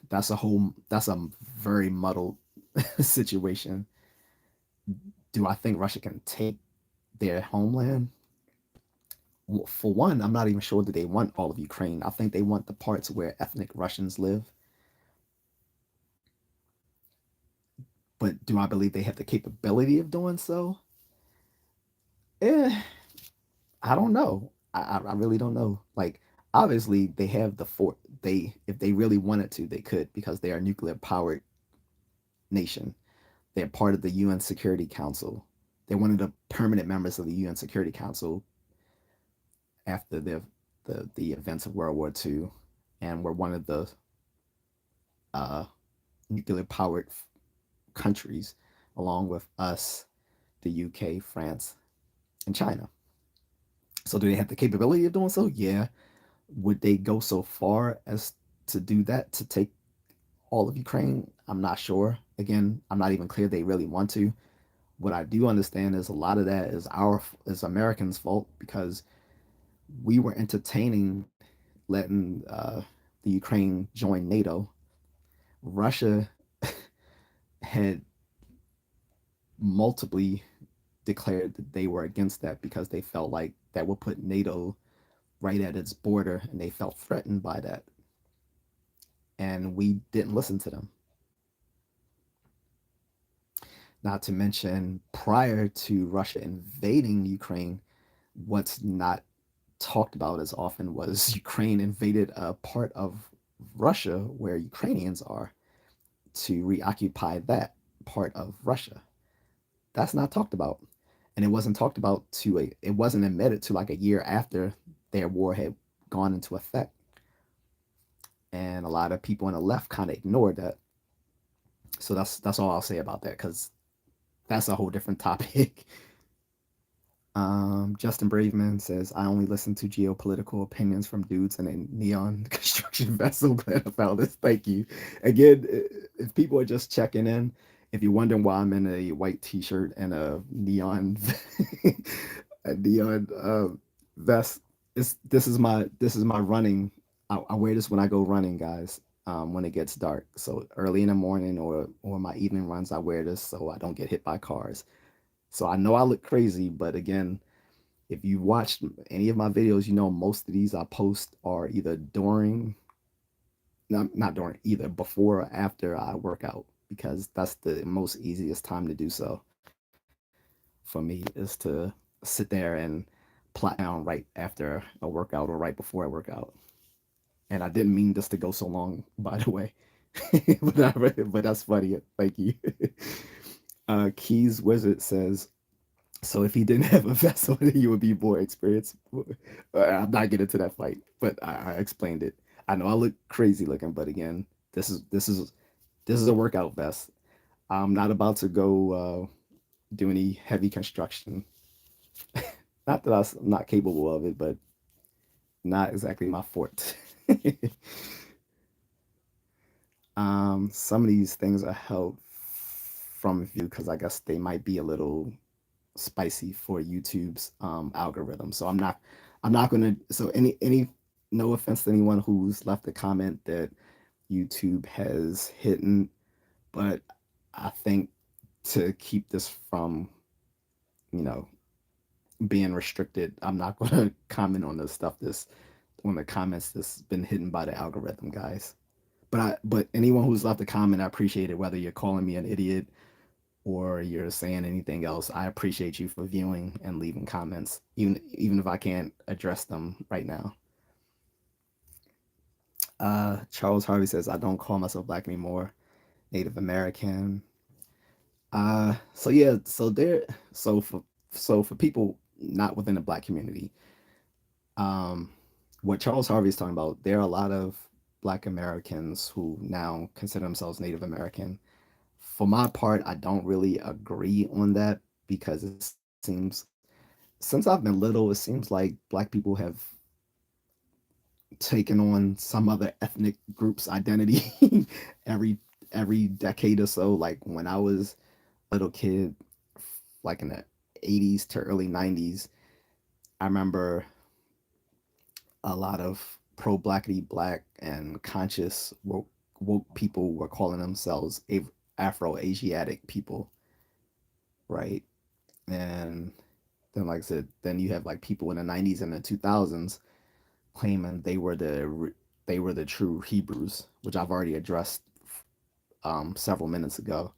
that's a very muddled situation. Do I think Russia can take their homeland? Well, for one, I'm not even sure that they want all of Ukraine. I think they want the parts where ethnic Russians live. But do I believe they have the capability of doing so? Eh, I don't know. I really don't know. Like obviously they have the fort. They if they really wanted to, they could because they are a nuclear powered nation. They're part of the UN Security Council. They're one of the permanent members of the UN Security Council after the events of World War II, and were one of the uh, nuclear powered countries, along with us, the UK, France, and China. So, do they have the capability of doing so? Yeah. Would they go so far as to do that to take all of Ukraine? I'm not sure. Again, I'm not even clear they really want to. What I do understand is a lot of that is Americans' fault because we were entertaining letting the Ukraine join NATO. Russia had multiply declared that they were against that because they felt like that would put NATO right at its border and they felt threatened by that. And we didn't listen to them. Not to mention, prior to Russia invading Ukraine, what's not talked about as often was Ukraine invaded a part of Russia where Ukrainians are to reoccupy that part of Russia. That's not talked about. And it wasn't talked about it wasn't admitted to like a year after their war had gone into effect. And a lot of people on the left kind of ignored that. So that's all I'll say about that because that's a whole different topic. Justin Braveman says, I only listen to geopolitical opinions from dudes in a neon construction vessel. Glad I found this. Thank you. Again, if people are just checking in, if you're wondering why I'm in a white t-shirt and a neon a neon vest, this is my running. I wear this when I go running, guys. When it gets dark. So early in the morning or my evening runs, I wear this so I don't get hit by cars. So I know I look crazy, but again, if you watched any of my videos, you know most of these I post are either during, not during, either before or after I work out because that's the most easiest time to do so for me is to sit there and plot down right after a workout or right before I work out. And I didn't mean this to go so long, by the way. But that's funny. Thank you. Keys Wizard says, so if he didn't have a vessel, he would be more experienced. I'm not getting to that fight, but I explained it. I know I look crazy looking, but again, this is a workout vest. I'm not about to go do any heavy construction. Not that I'm not capable of it, but not exactly my forte. Some of these things are held from view because I guess they might be a little spicy for YouTube's algorithm. So I'm not gonna so any no offense to anyone who's left a comment that YouTube has hidden, but I think to keep this from, you know, being restricted, I'm not gonna comment on the stuff that's on the comments that's been hidden by the algorithm, guys. But anyone who's left a comment, I appreciate it, whether you're calling me an idiot or you're saying anything else. I appreciate you for viewing and leaving comments, even if I can't address them right now. Charles Harvey says, I don't call myself black anymore. Native American. So yeah, so for people not within the black community, um, what Charles Harvey is talking about, there are a lot of black Americans who now consider themselves Native American. For my part, I don't really agree on that because it seems since I've been little, it seems like black people have taken on some other ethnic group's identity every every decade or so. Like when I was a little kid, like in the 80s to early 90s, I remember a lot of pro blackity black and conscious woke people were calling themselves Afro Asiatic people, right? And then, like I said, then you have like people in the 90s and the 2000s claiming they were the true Hebrews, which I've already addressed several minutes ago.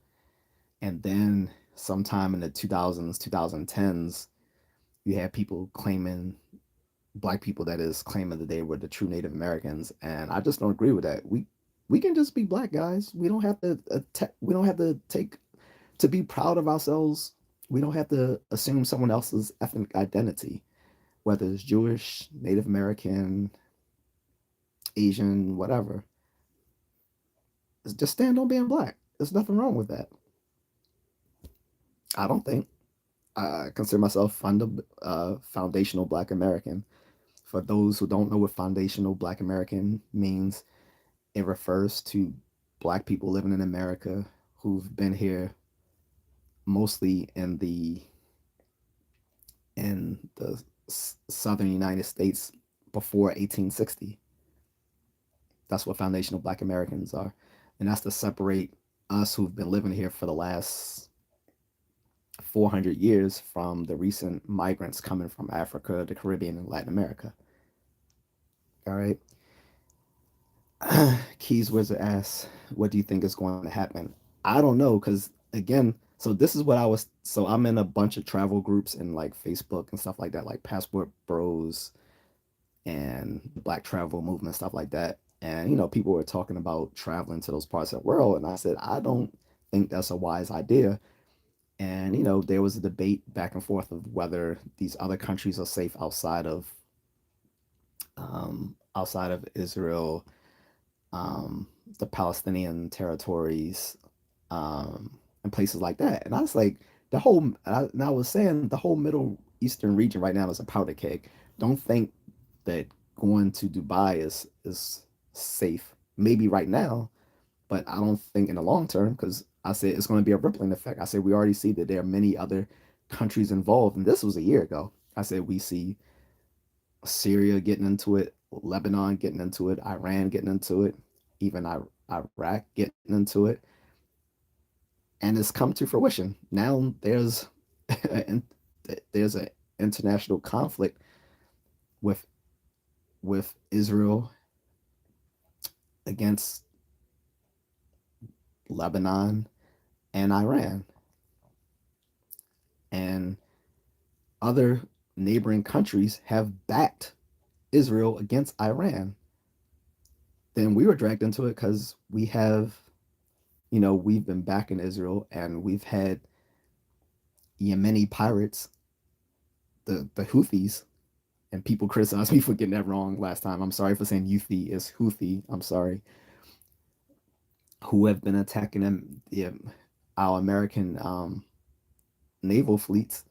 And then sometime in the 2000s, 2010s, you had people claiming, black people that is, claiming that they were the true Native Americans, and I just don't agree with that. We can just be black, guys. We don't have to take to be proud of ourselves. We don't have to assume someone else's ethnic identity, whether it's Jewish, Native American, Asian, whatever. Just stand on being black. There's nothing wrong with that. I don't think. I consider myself foundational Black American. For those who don't know what foundational Black American means, it refers to Black people living in America who've been here mostly in the southern United States before 1860. That's what foundational Black Americans are, and that's to separate us who've been living here for the last 400 years from the recent migrants coming from Africa, the Caribbean, and Latin America. All right. Keys Wizard asks, "What do you think is going to happen?" I don't know, because again, so this is what I was. So I'm in a bunch of travel groups and like Facebook and stuff like that, like Passport Bros and the Black Travel Movement, stuff like that. And people were talking about traveling to those parts of the world, and I said I don't think that's a wise idea. And there was a debate back and forth of whether these other countries are safe outside of Israel, the Palestinian territories, and places like that. And I was like, and I was saying the whole Middle eastern region right now is a powder keg. Don't think that going to Dubai is safe. Maybe right now, but I don't think in the long term, because I said it's going to be a rippling effect. I said we already see that there are many other countries involved, and this was a year ago. I said we see Syria getting into it, Lebanon getting into it, Iran getting into it, even Iraq getting into it, and it's come to fruition. Now there's an international conflict with Israel against Lebanon and Iran and other neighboring countries have backed Israel against Iran. Then we were dragged into it because we've been backing Israel and we've had Yemeni pirates, the Houthis, and people criticize me for getting that wrong last time. I'm sorry for saying Houthi is Houthi. I'm sorry. Who have been attacking them, yeah, our American naval fleets.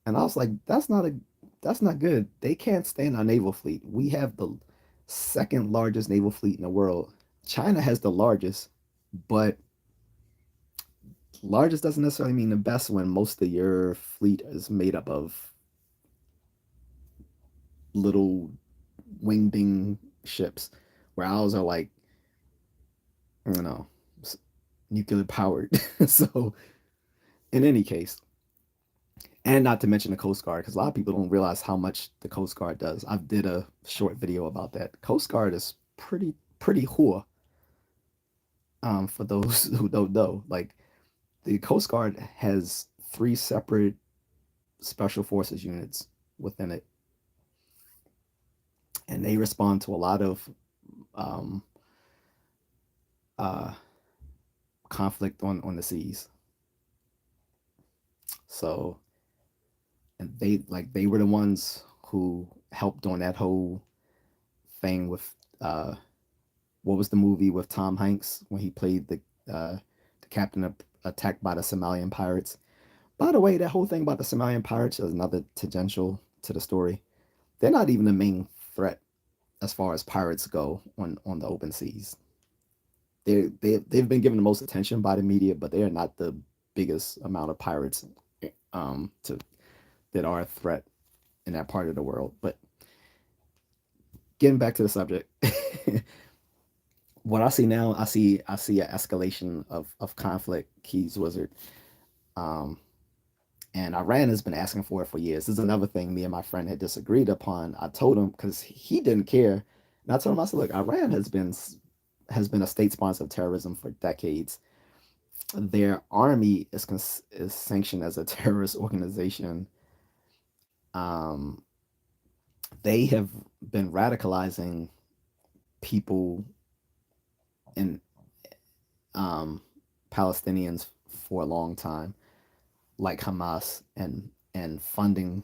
And I was like, that's not good. They can't stand our naval fleet. We have the second largest naval fleet in the world. China has the largest, but largest doesn't necessarily mean the best when most of your fleet is made up of little wingding ships, where ours are like, I don't know, nuclear powered. So, in any case, and not to mention the Coast Guard, because a lot of people don't realize how much the Coast Guard does. I did a short video about that. Coast Guard is pretty poor. For those who don't know, like the Coast Guard has three separate special forces units within it, and they respond to a lot of um, uh, conflict on the seas. So, and they were the ones who helped on that whole thing with what was the movie with Tom Hanks when he played the captain attacked by the Somalian pirates. By the way, that whole thing about the Somalian pirates is another tangential to the story. They're not even the main threat as far as pirates go on the open seas. They've been given the most attention by the media, but they are not the biggest amount of pirates to that are a threat in that part of the world. But getting back to the subject, what I see now, I see an escalation of conflict. Keys Wizard, um, and Iran has been asking for it for years. This is another thing me and my friend had disagreed upon. I told him because he didn't care, and I told him I said, look, Iran has been a state sponsor of terrorism for decades. Their army is sanctioned as a terrorist organization. Um, they have been radicalizing people in Palestinians for a long time, like Hamas, and funding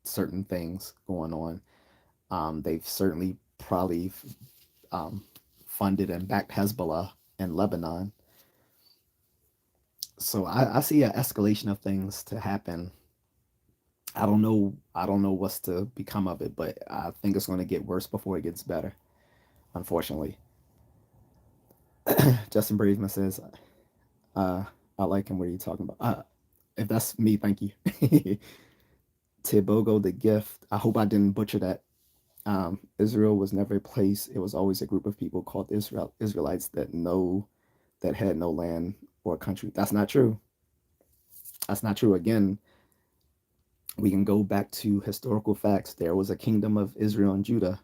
certain things going on. They've certainly probably um, funded and backed Hezbollah in Lebanon. So I see an escalation of things to happen. I don't know. I don't know what's to become of it, but I think it's going to get worse before it gets better. Unfortunately, Justin Braveman says, uh, "I like him. What are you talking about?" If that's me, thank you. Tibogo the gift. I hope I didn't butcher that. Israel was never a place. It was always a group of people called Israelites that had no land or country. That's not true. That's not true. Again, we can go back to historical facts. There was a kingdom of Israel and Judah.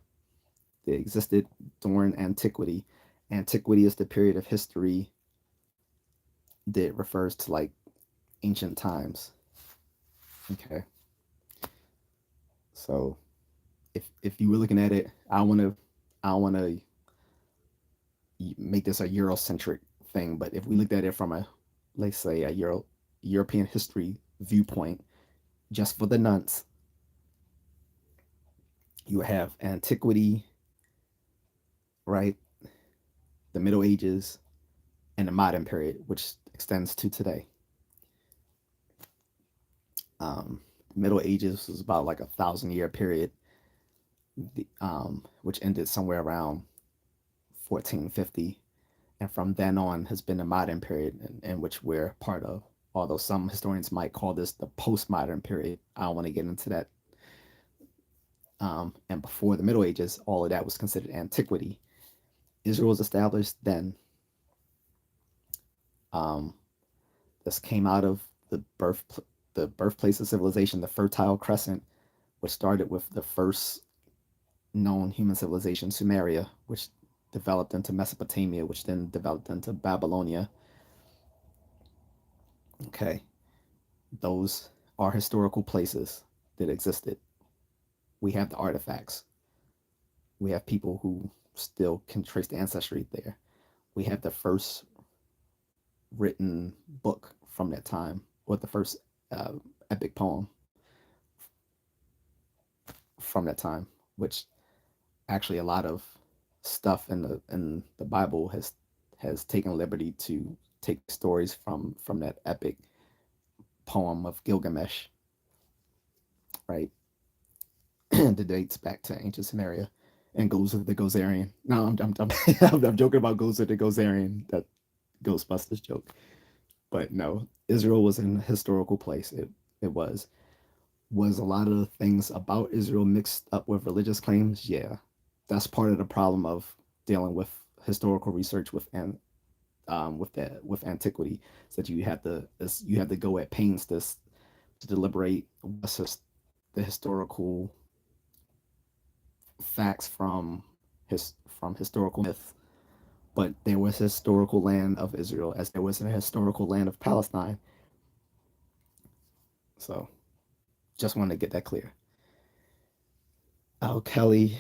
They existed during antiquity. Antiquity is the period of history that refers to like ancient times. Okay, so if you were looking at it, I want to make this a Eurocentric thing, but if we looked at it from a, let's say, a European history viewpoint, just for the nonce, you have antiquity, right? The Middle Ages, and the modern period, which extends to today. The Middle Ages was about like 1,000 year period, which ended somewhere around 1450, and from then on has been the modern period in which we're part of. Although some historians might call this the postmodern period, I don't want to get into that. And before the Middle Ages, all of that was considered antiquity. Israel was established then. Um, this came out of the birthplace of civilization, the Fertile Crescent, which started with the first known human civilization, Sumeria, which developed into Mesopotamia, which then developed into Babylonia. Okay, those are historical places that existed. We have the artifacts. We have people who still can trace the ancestry there. We have the first written book from that time, or the first uh, epic poem from that time, which actually a lot of stuff in the Bible has taken liberty to take stories from that epic poem of Gilgamesh, right? That dates back to ancient Sumeria and Gozer the Gozerian. No, I'm joking about Gozer the Gozerian, that Ghostbusters joke. But no, Israel was in a historical place. It was a lot of the things about Israel mixed up with religious claims. Yeah, that's part of the problem of dealing with historical research with antiquity. So that you have to go at pains to deliberate what's the historical facts from historical myth. But there was a historical land of Israel as there was a historical land of Palestine. So just wanted to get that clear. Oh, Kelly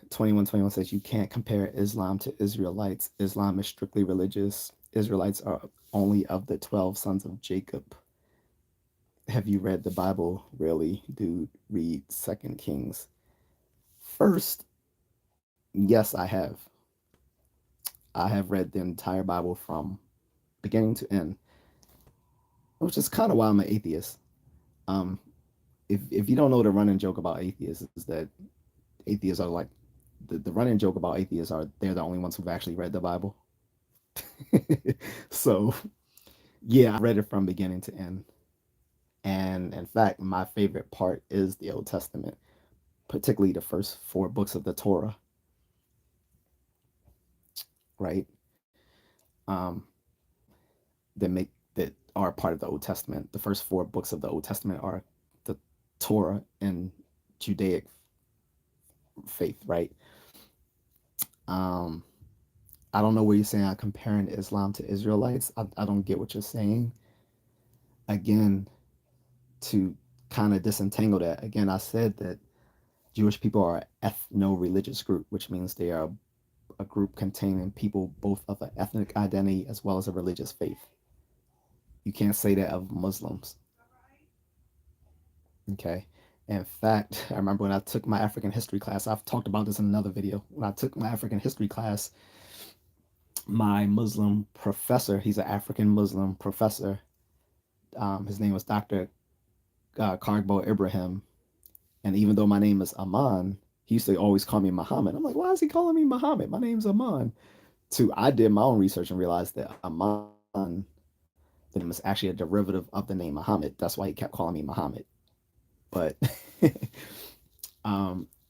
2121 says you can't compare Islam to Israelites. Islam is strictly religious. Israelites are only of the 12 sons of Jacob. Have you read the Bible? Really, dude, read Second Kings. First, yes, I have. I have read the entire Bible from beginning to end, which is kind of why I'm an atheist. Um, if you don't know, the running joke about atheists is that atheists are like the running joke about atheists are they're the only ones who've actually read the Bible. So yeah, I read it from beginning to end. And in fact, my favorite part is the Old Testament, particularly the first four books of the Torah, right? Um, that make that are part of the Old Testament. The first four books of the Old Testament are the Torah and Judaic faith, right? Um, I don't know what you're saying. I'm comparing Islam to Israelites. I don't get what you're saying. Again, to kind of disentangle that, again, I said that Jewish people are an ethno-religious group, which means they are a group containing people both of an ethnic identity as well as a religious faith. You can't say that of Muslims. Okay. In fact, I remember when I took my African history class, I've talked about this in another video. When I took my African history class, my Muslim professor, he's an African Muslim professor. His name was Dr. Kargbo Ibrahim. And even though my name is Aman, he used to always call me Muhammad. I'm like, why is he calling me Muhammad? My name's Aman. I did my own research and realized that Aman, the name is actually a derivative of the name Muhammad. That's why he kept calling me Muhammad. But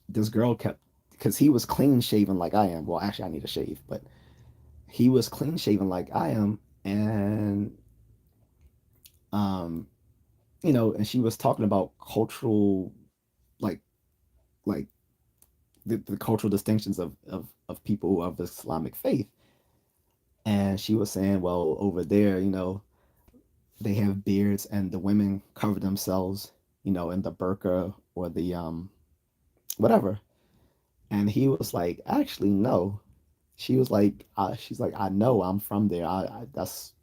this girl kept, because he was clean shaven like I am. Well, actually, I need a shave, but he was clean shaven like I am. And, um, and she was talking about cultural, like, like the cultural distinctions of people of Islamic faith. And she was saying, well, over there, they have beards and the women cover themselves, in the burqa or the whatever. And he was like, actually, no. She's like, I know I'm from there. That's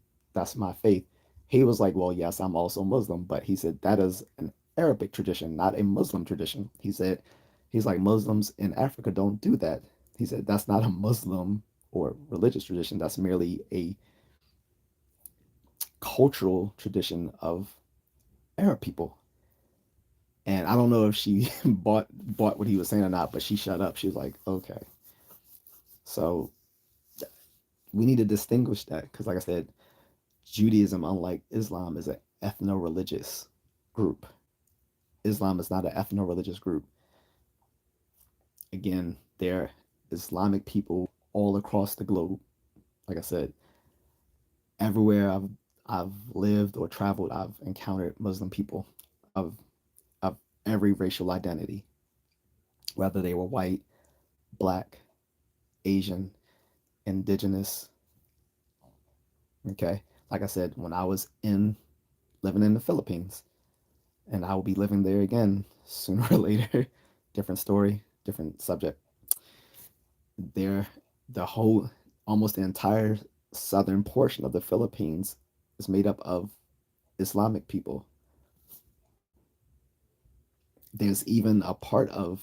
my faith. He was like, well, yes, I'm also Muslim, but he said that is an Arabic tradition, not a Muslim tradition. He's like, Muslims in Africa don't do that. He said that's not a Muslim or religious tradition. That's merely a cultural tradition of Arab people. And I don't know if she bought what he was saying or not, but she shut up. She was like, okay. So we need to distinguish that because, like I said, Judaism, unlike Islam, is an ethno-religious group. Islam is not an ethno-religious group. Again, they're Islamic people all across the globe. Like I said, everywhere I've lived or traveled, I've encountered Muslim people of of every racial identity, whether they were white, black, Asian, indigenous. Okay, like I said, when I was in living in the Philippines, and I will be living there again sooner or later. Different story, different subject. There, the whole, almost the entire southern portion of the Philippines is made up of Islamic people. There's even a part of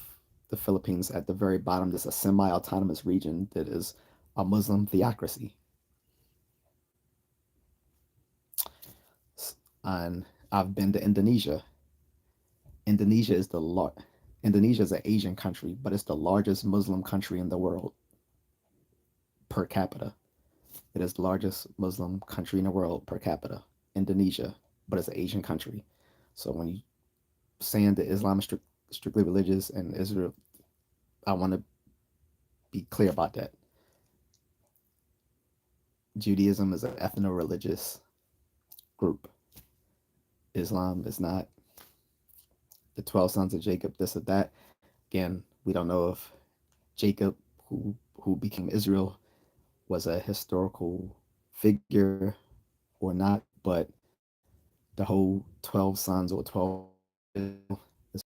the Philippines at the very bottom, there's a semi autonomous region that is a Muslim theocracy. And I've been to Indonesia. Indonesia is the lar- Indonesia is an Asian country, but it's the largest Muslim country in the world per capita. It is the largest Muslim country in the world per capita, Indonesia, but it's an Asian country. So when you saying that Islam is strictly religious and Israel, I want to be clear about that. Judaism is an ethno-religious group. Islam is not. The 12 sons of Jacob, this or that. Again, we don't know if Jacob, who became Israel, was a historical figure or not, but the whole 12 sons or 12 is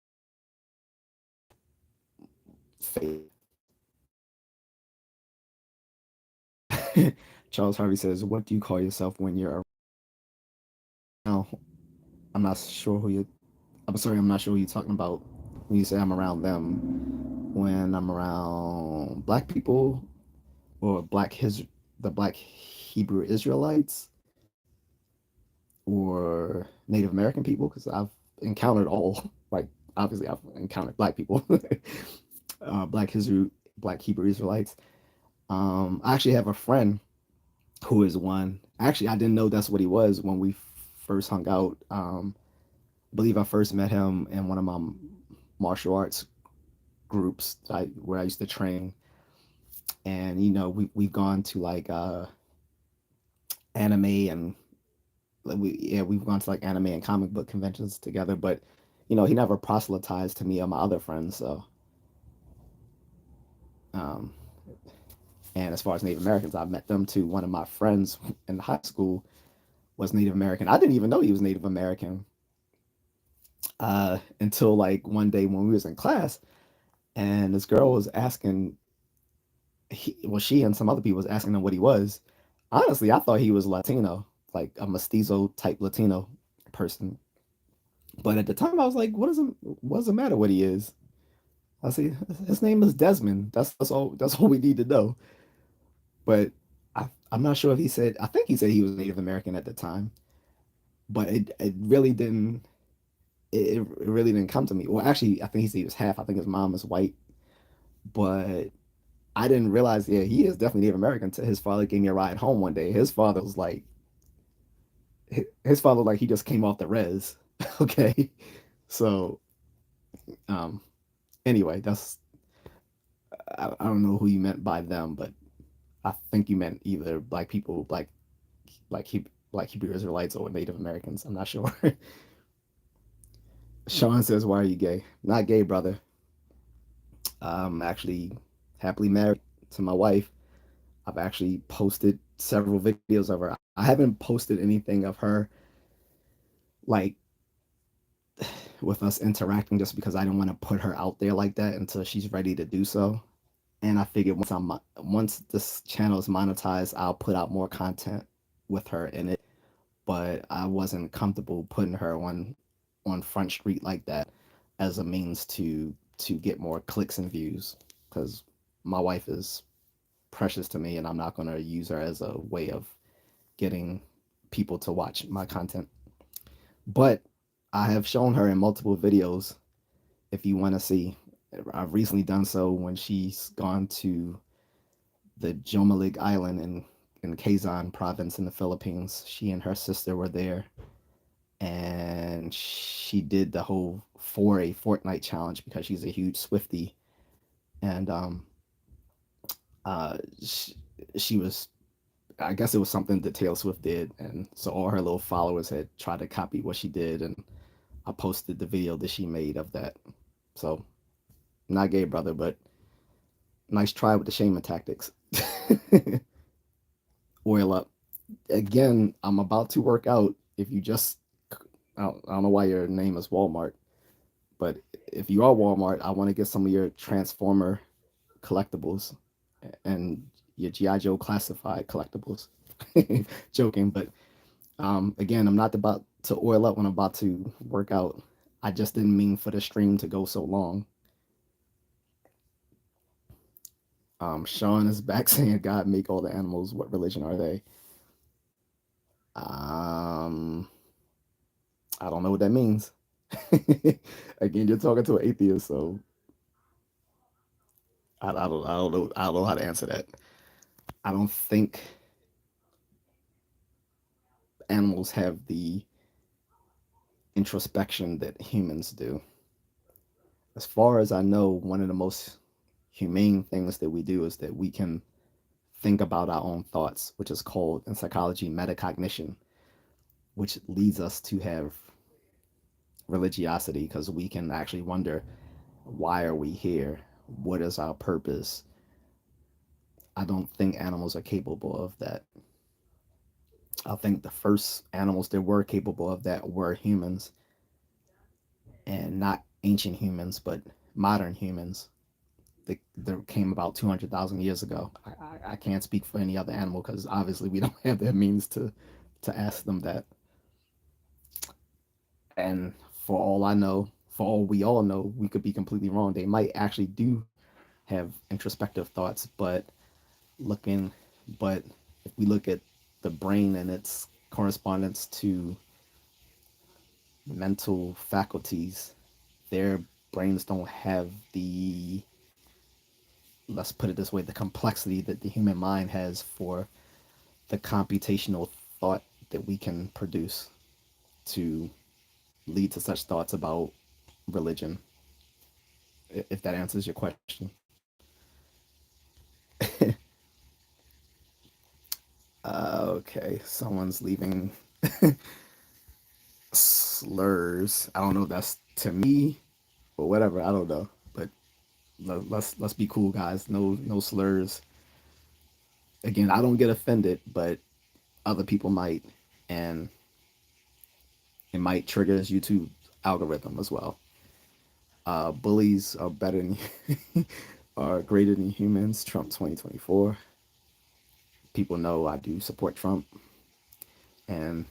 fake. Charles Harvey says, "What do you call yourself when you're around?" I'm not sure who you. I'm sorry, I'm not sure who you're talking about when you say I'm around them. When I'm around black people or the black Hebrew Israelites or Native American people, because I've encountered all. Like obviously, I've encountered black people, black Hebrew Israelites. I actually have a friend who is one. Actually, I didn't know that's what he was when we first hung out. I believe I first met him in one of my martial arts groups where I used to train. And we've gone to like anime and we've gone to like anime and comic book conventions together. But he never proselytized to me or my other friends. So um, and as far as Native Americans, I met them too. One of my friends in high school was Native American. I didn't even know he was Native American until like one day when we was in class, and this girl was asking, she and some other people was asking him what he was. Honestly, I thought he was Latino, like a mestizo type Latino person. But at the time, I was like, what does it matter what he is? I see his name is Desmond. That's all. That's all we need to know. But I'm not sure if he said. I think he said he was Native American at the time, but it really didn't. It really didn't come to me. Well, actually, I think he said he was half. I think his mom is white, but I didn't realize. Yeah, he is definitely Native American. Until his father gave me a ride home one day. His father was like, his father like he just came off the res. Okay, so um, anyway, I don't know who you meant by them, but I think you meant either black people, black Hebrew Israelites, or Native Americans. I'm not sure. Sean says, "Why are you gay?" Not gay, brother. I'm actually happily married to my wife. I've actually posted several videos of her. I haven't posted anything of her like with us interacting just because I don't want to put her out there like that until she's ready to do so. And I figured once this channel is monetized, I'll put out more content with her in it. But I wasn't comfortable putting her on Front Street like that as a means to get more clicks and views because my wife is precious to me and I'm not going to use her as a way of getting people to watch my content. But I have shown her in multiple videos if you want to see. I've recently done so when she's gone to the Jomalig Island in Quezon province in the Philippines. She and her sister were there, and she did the whole for a Fortnite challenge because she's a huge Swiftie, and uh, she, she was. I guess it was something that Taylor Swift did, and so all her little followers had tried to copy what she did, and I posted the video that she made of that. So not gay, brother, but nice try with the shaming tactics. Oil up. Again, I'm about to work out. If you just, I don't know why your name is Walmart, but if you are Walmart, I want to get some of your Transformer collectibles and your GI Joe classified collectibles. Joking, but again, I'm not about to oil up when I'm about to work out. I just didn't mean for the stream to go so long. Sean is back saying, God make all the animals. What religion are they? Um, I don't know what that means. Again, you're talking to an atheist, so I don't know how to answer that. I don't think animals have the introspection that humans do. As far as I know, one of the most humane things that we do is that we can think about our own thoughts, which is called in psychology metacognition, which leads us to have religiosity because we can actually wonder, why are we here? What is our purpose? I don't think animals are capable of that. I think the first animals that were capable of that were humans, and not ancient humans, but modern humans that came about 200,000 years ago. I can't speak for any other animal because obviously we don't have that means to ask them that. And for all I know, for all we all know, we could be completely wrong. They might actually do have introspective thoughts, but looking, but if we look at the brain and its correspondence to mental faculties, their brains don't have the, let's put it this way, the complexity that the human mind has for the computational thought that we can produce to lead to such thoughts about religion, if that answers your question. Okay, someone's leaving slurs. I don't know if that's to me or whatever. I don't know, but let's be cool, guys. No slurs. Again, I don't get offended, but other people might, and it might trigger this YouTube algorithm as well. Bullies are better than are greater than humans. Trump 2024. People know I do support Trump, and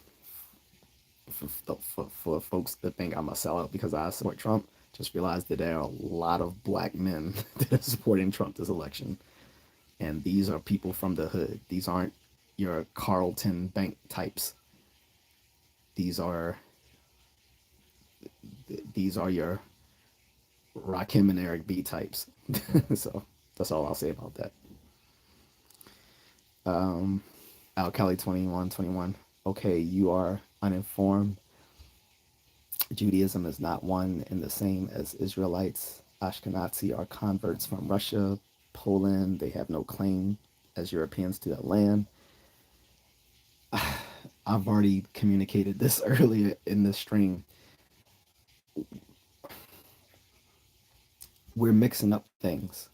for folks that think I'm a sellout because I support Trump, just realize that there are a lot of black men that are supporting Trump this election, and these are people from the hood. These aren't your Carlton Bank types. These are these are your Rakim and Eric B types. So that's all I'll say about that. Um, Al Kelly 2121. Okay, you are uninformed. Judaism is not one and the same as Israelites. Ashkenazi are converts from Russia, Poland. They have no claim as Europeans to that land. I've already communicated this earlier in the stream. We're mixing up things.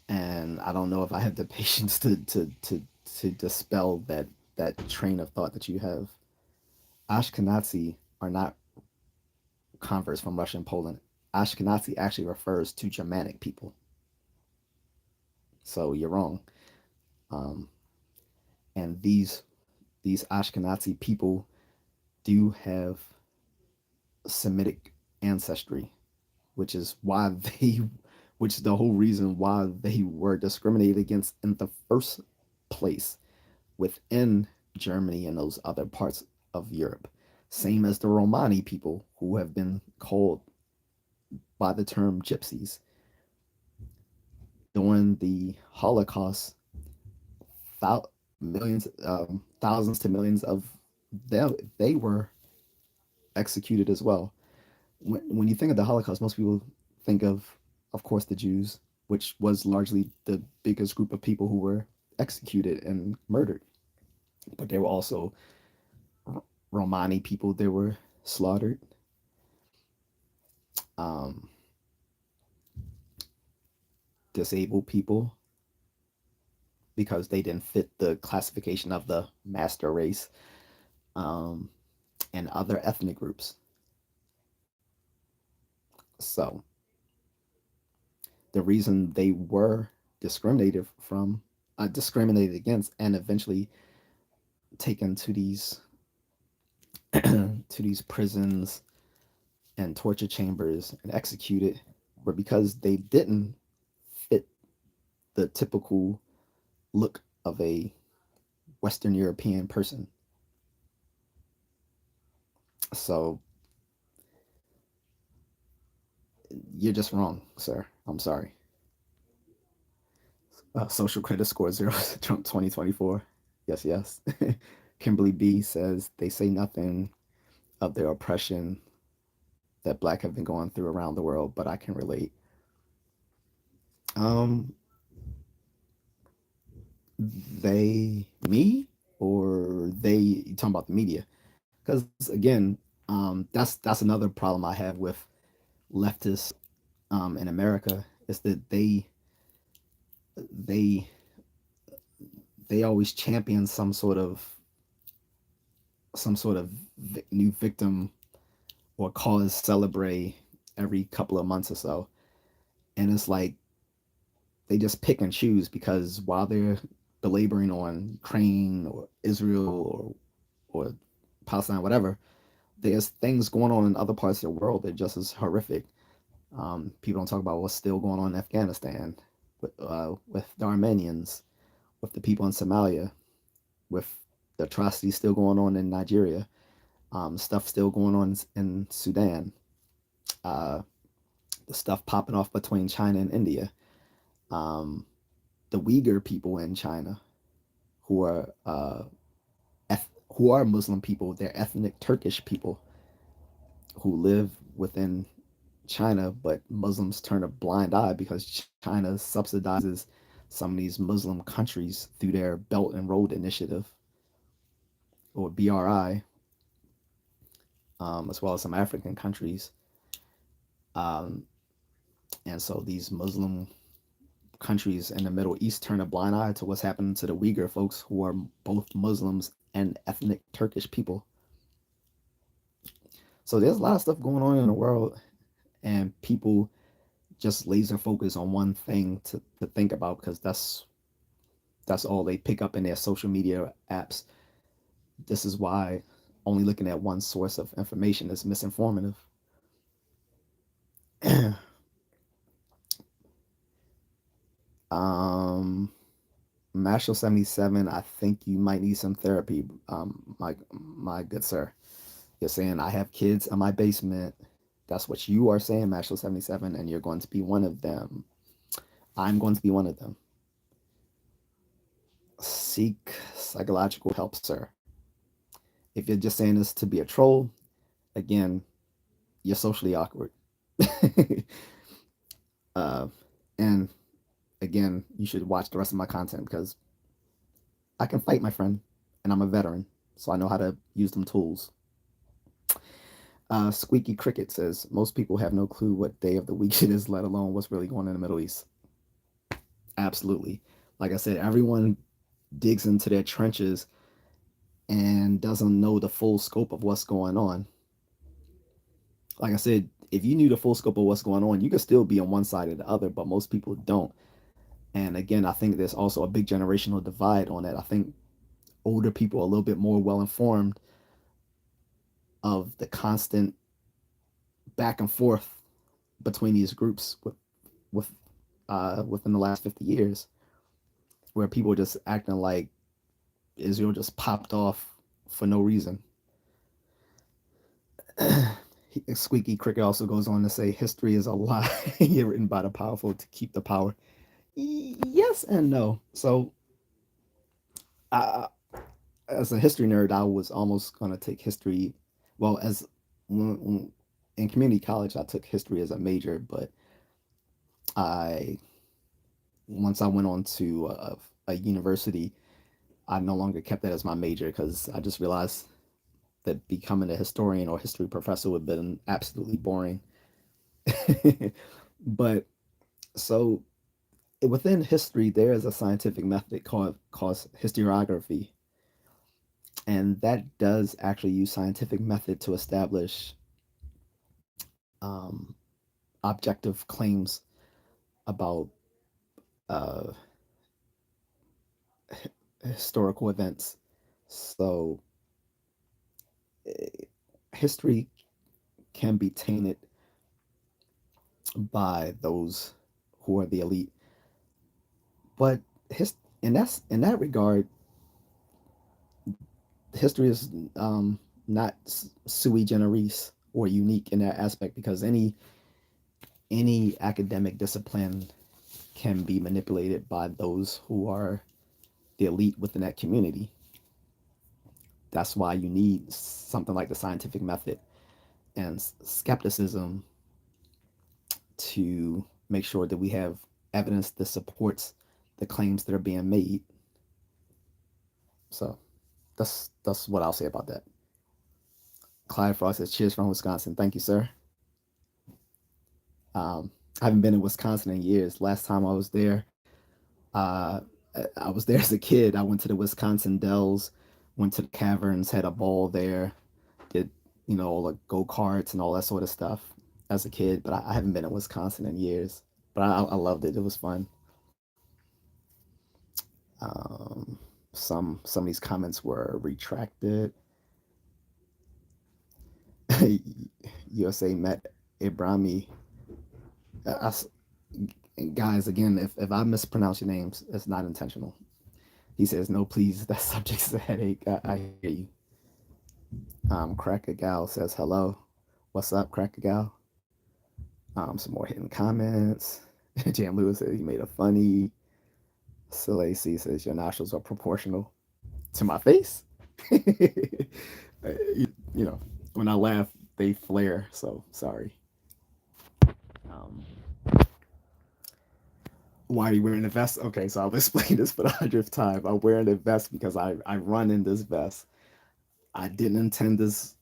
And I don't know if I have the patience to dispel that train of thought that you have. Ashkenazi are not converts from Russia and Poland. Ashkenazi actually refers to Germanic people. So you're wrong. Um, and these Ashkenazi people do have Semitic ancestry, which is why they, which is the whole reason why they were discriminated against in the first place within Germany and those other parts of Europe. Same as the Romani people who have been called by the term gypsies. During the Holocaust, thou- millions, thousands to millions of them, they were executed as well. When you think of the Holocaust, most people think of course, the Jews, which was largely the biggest group of people who were executed and murdered. But there were also Romani people that were slaughtered, um, disabled people because they didn't fit the classification of the master race, um, and other ethnic groups. So the reason they were discriminated from, discriminated against, and eventually taken to these to these prisons and torture chambers and executed were because they didn't fit the typical look of a Western European person. So you're just wrong, sir. I'm sorry. Social credit score zero, Trump 2024. Yes, yes. Kimberly B says they say nothing of their oppression that black have been going through around the world, but I can relate. Um, me, or they? You talking about the media? Because again, that's another problem I have with leftists in America is that they they always champion some sort of new victim or cause celebrate every couple of months or so, and it's like they just pick and choose because while they're belaboring on Ukraine or Israel or Palestine, whatever, there's things going on in other parts of the world that are just as horrific. People don't talk about what's still going on in Afghanistan with the Armenians, with the people in Somalia, with the atrocities still going on in Nigeria, stuff still going on in Sudan, uh, the stuff popping off between China and India, um, the Uyghur people in China who are who are Muslim people. They're ethnic Turkish people who live within China, but Muslims turn a blind eye because China subsidizes some of these Muslim countries through their Belt and Road Initiative, or BRI, as well as some African countries. Um, and so these Muslim countries in the Middle East turn a blind eye to what's happening to the Uyghur folks who are both Muslims and ethnic Turkish people. So there's a lot of stuff going on in the world, and people just laser focus on one thing to think about because that's all they pick up in their social media apps. This is why only looking at one source of information is misinformative. um, Marshall 77, I think you might need some therapy, my good sir. You're saying I have kids in my basement. That's what you are saying, Marshall 77, and you're going to be one of them. I'm going to be one of them. Seek psychological help, sir. If you're just saying this to be a troll, again, you're socially awkward. uh, and again, you should watch the rest of my content because I can fight, my friend, and I'm a veteran, so I know how to use them tools. Squeaky Cricket says most people have no clue what day of the week it is, let alone what's really going on in the Middle East. Absolutely. Like I said, everyone digs into their trenches and doesn't know the full scope of what's going on. Like I said, if you knew the full scope of what's going on, you could still be on one side or the other, but most people don't. And again, I think there's also a big generational divide on that. I think older people are a little bit more well informed of the constant back and forth between these groups with within the last 50 years, where people are just acting like Israel just popped off for no reason. Squeaky Cricket also goes on to say history is a lie written by the powerful to keep the power. Yes and no. So, I, as a history nerd, I was almost going to take history. Well, as in community college, I took history as a major, but I once I went on to a university, I no longer kept that as my major because I just realized that becoming a historian or history professor would have been absolutely boring. But so within history, there is a scientific method called historiography, and that does actually use scientific method to establish um, objective claims about uh, historical events. So eh, history can be tainted by those who are the elite, but his in that regard, history is not sui generis or unique in that aspect because any academic discipline can be manipulated by those who are the elite within that community. That's why you need something like the scientific method and skepticism to make sure that we have evidence that supports the claims that are being made. So that's what I'll say about that. Clyde Frost says, "Cheers from Wisconsin." Thank you, sir. Um, I haven't been in Wisconsin in years. Last time I was there, uh, I was there as a kid. I went to the Wisconsin Dells, went to the caverns, had a ball there, did all the go karts and all that sort of stuff as a kid. But I haven't been in Wisconsin in years. But I loved it. It was fun. Um, some of these comments were retracted. USA met Ibrahimi. I, guys, again, if I mispronounce your names, it's not intentional. He says, "No, please, that subject's a headache." I hear you. Cracker Gal says, "Hello. What's up, Cracker Gal?" Some more hidden comments. Jam Lewis says, "You made a funny." J.A.C says, "Your nostrils are proportional to my face." You know, when I laugh, they flare. So sorry. Um, why are you wearing a vest? Okay, so I'll explain this for the 100th time. I'm wearing a vest because I run in this vest. I didn't intend this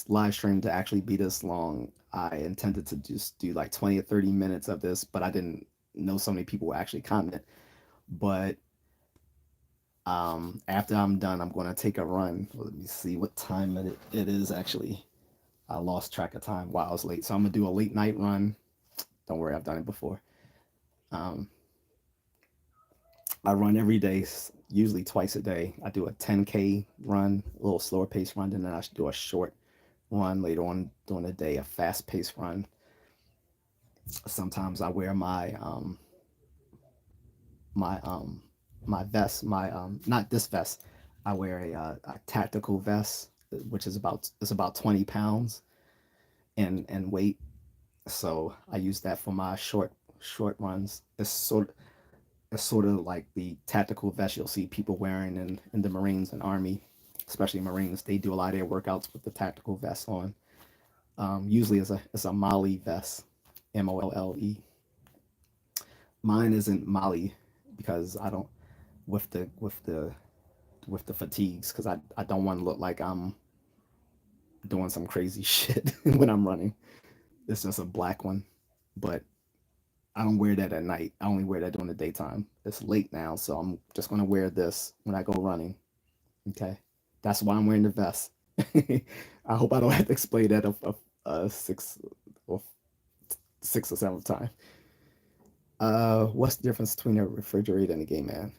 live stream to actually be this long. I intended to just do like 20 or 30 minutes of this, but I didn't know so many people would actually comment. But after I'm done, I'm going to take a run. Let me see what time it is actually. I lost track of time while I was late. So I'm going to do a late night run. Don't worry, I've done it before. Um, I run every day, usually twice a day. I do a 10K run, a little slower pace run, and then I should do a short run later on during the day, a fast paced run. Sometimes I wear my my vest, my not this vest. I wear a tactical vest, which is about 20 pounds in weight. So I use that for my short runs. It's sort of like the tactical vest you'll see people wearing in the Marines and Army, especially Marines. They do a lot of their workouts with the tactical vest on. Usually it's a Molly vest, Molle. Mine isn't Molly because I don't with the fatigues because I don't want to look like I'm doing some crazy shit when I'm running. It's just a black one, but I don't wear that at night. I only wear that during the daytime. It's late now, so I'm just gonna wear this when I go running. Okay, that's why I'm wearing the vest. I hope I don't have to explain that a or six or seventh time. What's the difference between a refrigerator and a gay man?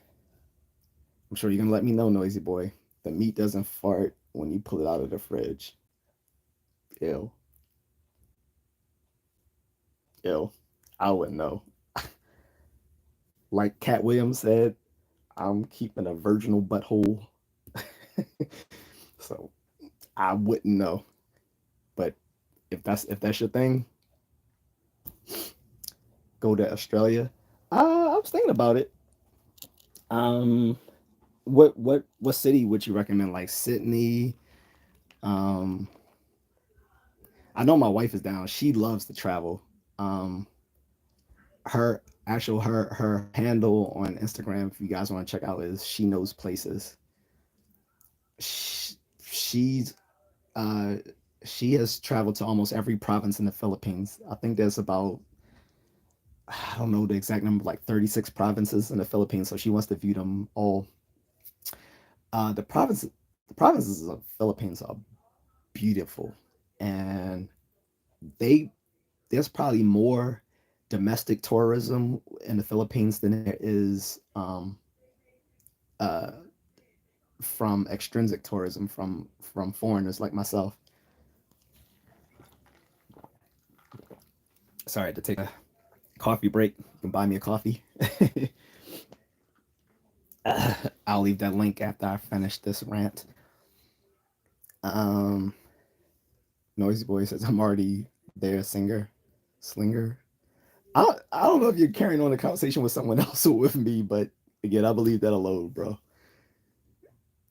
I'm sure you're gonna let me know, noisy boy. The meat doesn't fart when you pull it out of the fridge. Ew, ew. I wouldn't know. Like Cat Williams said, I'm keeping a virginal butthole So I wouldn't know. But if that's your thing, go to Australia. I was thinking about it. Um, what city would you recommend? Like Sydney? Um, I know my wife is down. She loves to travel. Um, her handle on Instagram, if you guys want to check out, is she knows places. She, she's uh she has traveled to almost every province in the Philippines. I think there's about, I don't know the exact number, like 36 provinces in the Philippines. So she wants to view them all. The provinces of the Philippines are beautiful, and they there's probably more domestic tourism in the Philippines than there is uh, from extrinsic tourism from foreigners like myself. Sorry to take a coffee break. You can buy me a coffee. I'll leave that link after I finish this rant. Um, Noisy Boy says I'm already there, singer, slinger. I don't know if you're carrying on a conversation with someone else or with me, but again, I believe that alone, bro.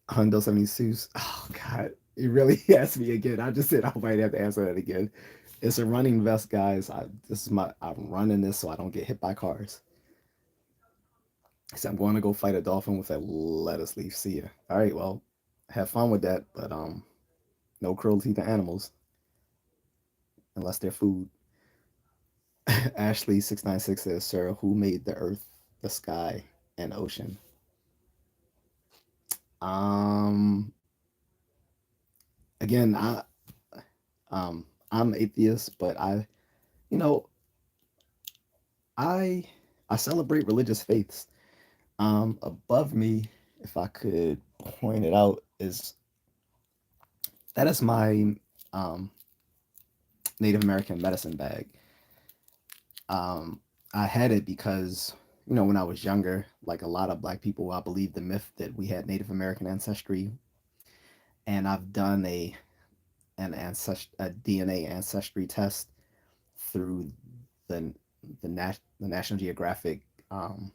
Hundo 76. Oh God, it really asked me again. I just said I might have to answer that again. It's a running vest, guys. I'm running this so I don't get hit by cars. So I'm going to go fight a dolphin with a lettuce leaf. See ya. All right, well, have fun with that, but no cruelty to animals unless they're food. Ashley 696 says, "Sir, who made the earth, the sky, and ocean?" Um, again, I'm atheist, but you know, I I celebrate religious faiths. Above me, if I could point it out, is that is my um Native American medicine bag. Um, I had it because, when I was younger, like a lot of Black people, I believe the myth that we had Native American ancestry, and I've done a DNA ancestry test through the the National Geographic um,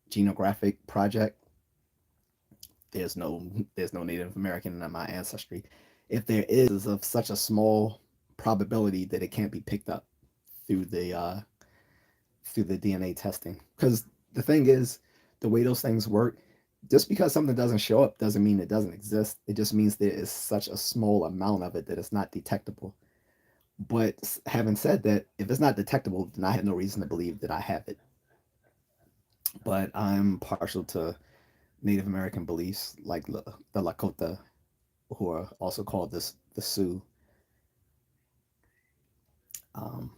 Genographic Project. There's no Native American in my ancestry. If there is of such a small probability that it can't be picked up through the DNA testing. Because the thing is, the way those things work, just because something doesn't show up doesn't mean it doesn't exist. It just means there is such a small amount of it that it's not detectable. But having said that, if it's not detectable, then I have no reason to believe that I have it. But I'm partial to Native American beliefs, like the Lakota, who are also called the Sioux. Um,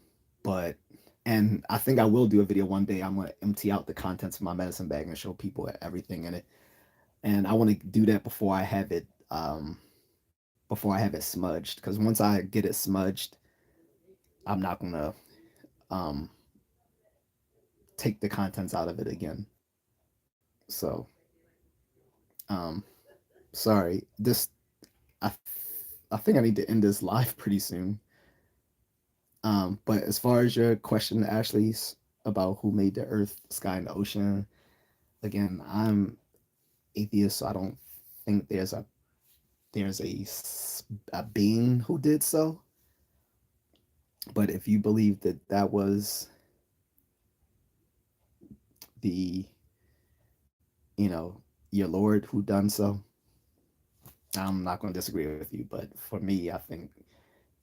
but and I think I will do a video one day. I'm gonna empty out the contents of my medicine bag and show people everything in it. And I want to do that before I have it smudged. Because once I get it smudged, I'm not gonna um, take the contents out of it again. So um, sorry. I I think I need to end this live pretty soon. But as far as your question, Ashley's about who made the earth, the sky, and the ocean, again, I'm atheist, so I don't think there's a being who did so. But if you believe that that was the your Lord who done so, I'm not going to disagree with you. But for me, I think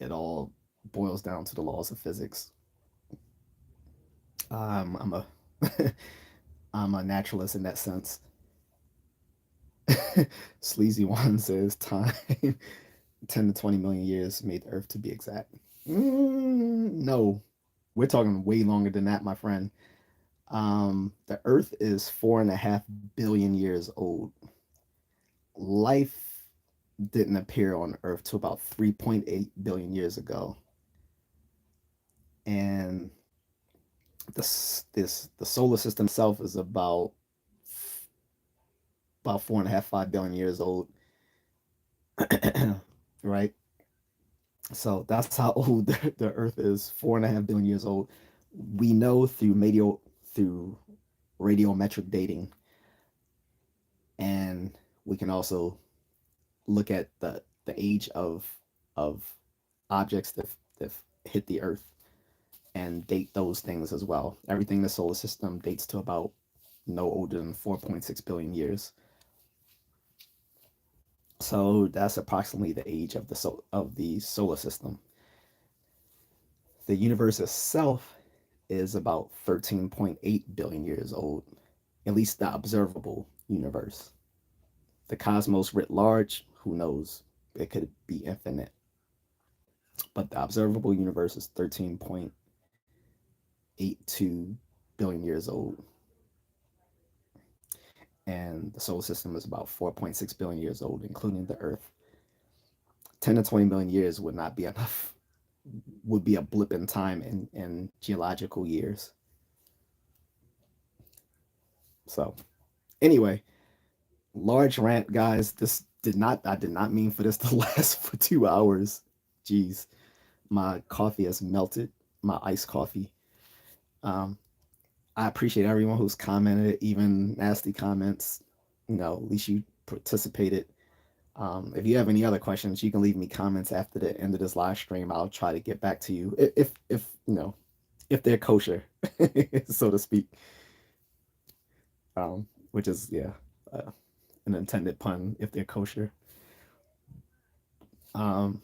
it all boils down to the laws of physics. I'm a I'm a naturalist in that sense. Sleazy one says time 10 to 20 million years made the Earth to be exact. No, we're talking way longer than that, my friend. The Earth is 4.5 billion years old. Life didn't appear on Earth till about 3.8 billion years ago, and the solar system itself is about 4.5 5 billion years old. Right? So that's how old the Earth is, 4.5 billion years old. We know through radiometric dating, and we can also look at the age of objects that hit the Earth and date those things as well. Everything in the solar system dates to about no older than 4.6 billion years. So that's approximately the age of the solar system. The universe itself is about 13.8 billion years old, at least the observable universe. The cosmos writ large, who knows? It could be infinite. But the observable universe is 13.82 billion years old. And the solar system is about 4.6 billion years old, including the Earth. 10 to 20 million years would not be enough, would be a blip in time in geological years. So, anyway, large rant, guys. I did not mean for this to last for 2 hours. Jeez, my coffee has melted, my iced coffee. Um, I appreciate everyone who's commented, even nasty comments. At least you participated. If you have any other questions, you can leave me comments after the end of this live stream. I'll try to get back to you if they're kosher, so to speak. Which is uh, an intended pun if they're kosher. Um,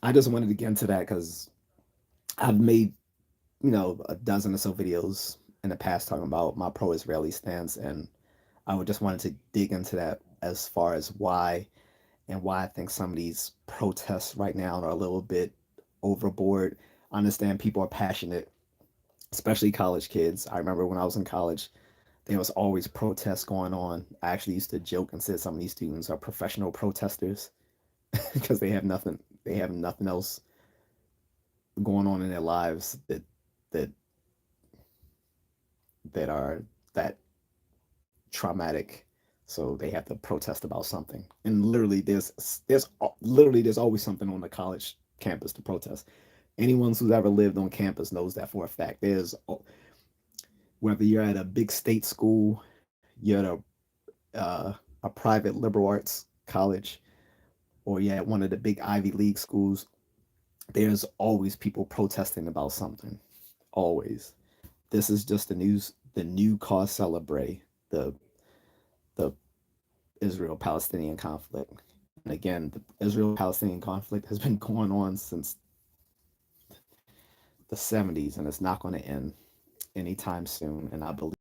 I just wanted to get into that because I've made a dozen or so videos in the past talking about my pro-Israeli stance, and I would just wanted to dig into that as far as why I think some of these protests right now are a little bit overboard. I understand people are passionate, especially college kids. I remember when I was in college, there was always protests going on. I actually used to joke and said some of these students are professional protesters because they have nothing else going on in their lives that that are that traumatic, so they have to protest about something. And literally there's always something on the college campus to protest. Anyone who's ever lived on campus knows that for a fact. There's Whether you're at a big state school, you're at a private liberal arts college, or you're at one of the big Ivy League schools, there's always people protesting about something. Always. This is just the new cause celebre, the the Israel-Palestinian conflict. And again, the Israel-Palestinian conflict has been going on since the 70s, and it's not going to end anytime soon. And I believe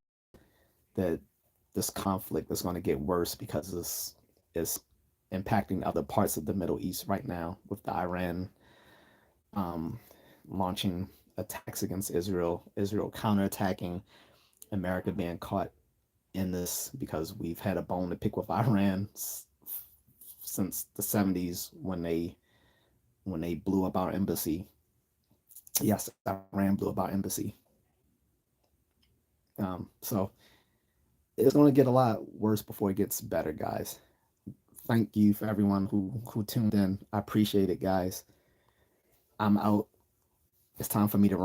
that this conflict is going to get worse because this is impacting other parts of the Middle East right now, with the Iran um, launching attacks against Israel counterattacking, America being caught in this because we've had a bone to pick with Iran since the 70s when they blew up our embassy. Yes, Iran blew up our embassy. So it's going to get a lot worse before it gets better, guys. Thank you for everyone who tuned in. I appreciate it, guys. I'm out. It's time for me to run.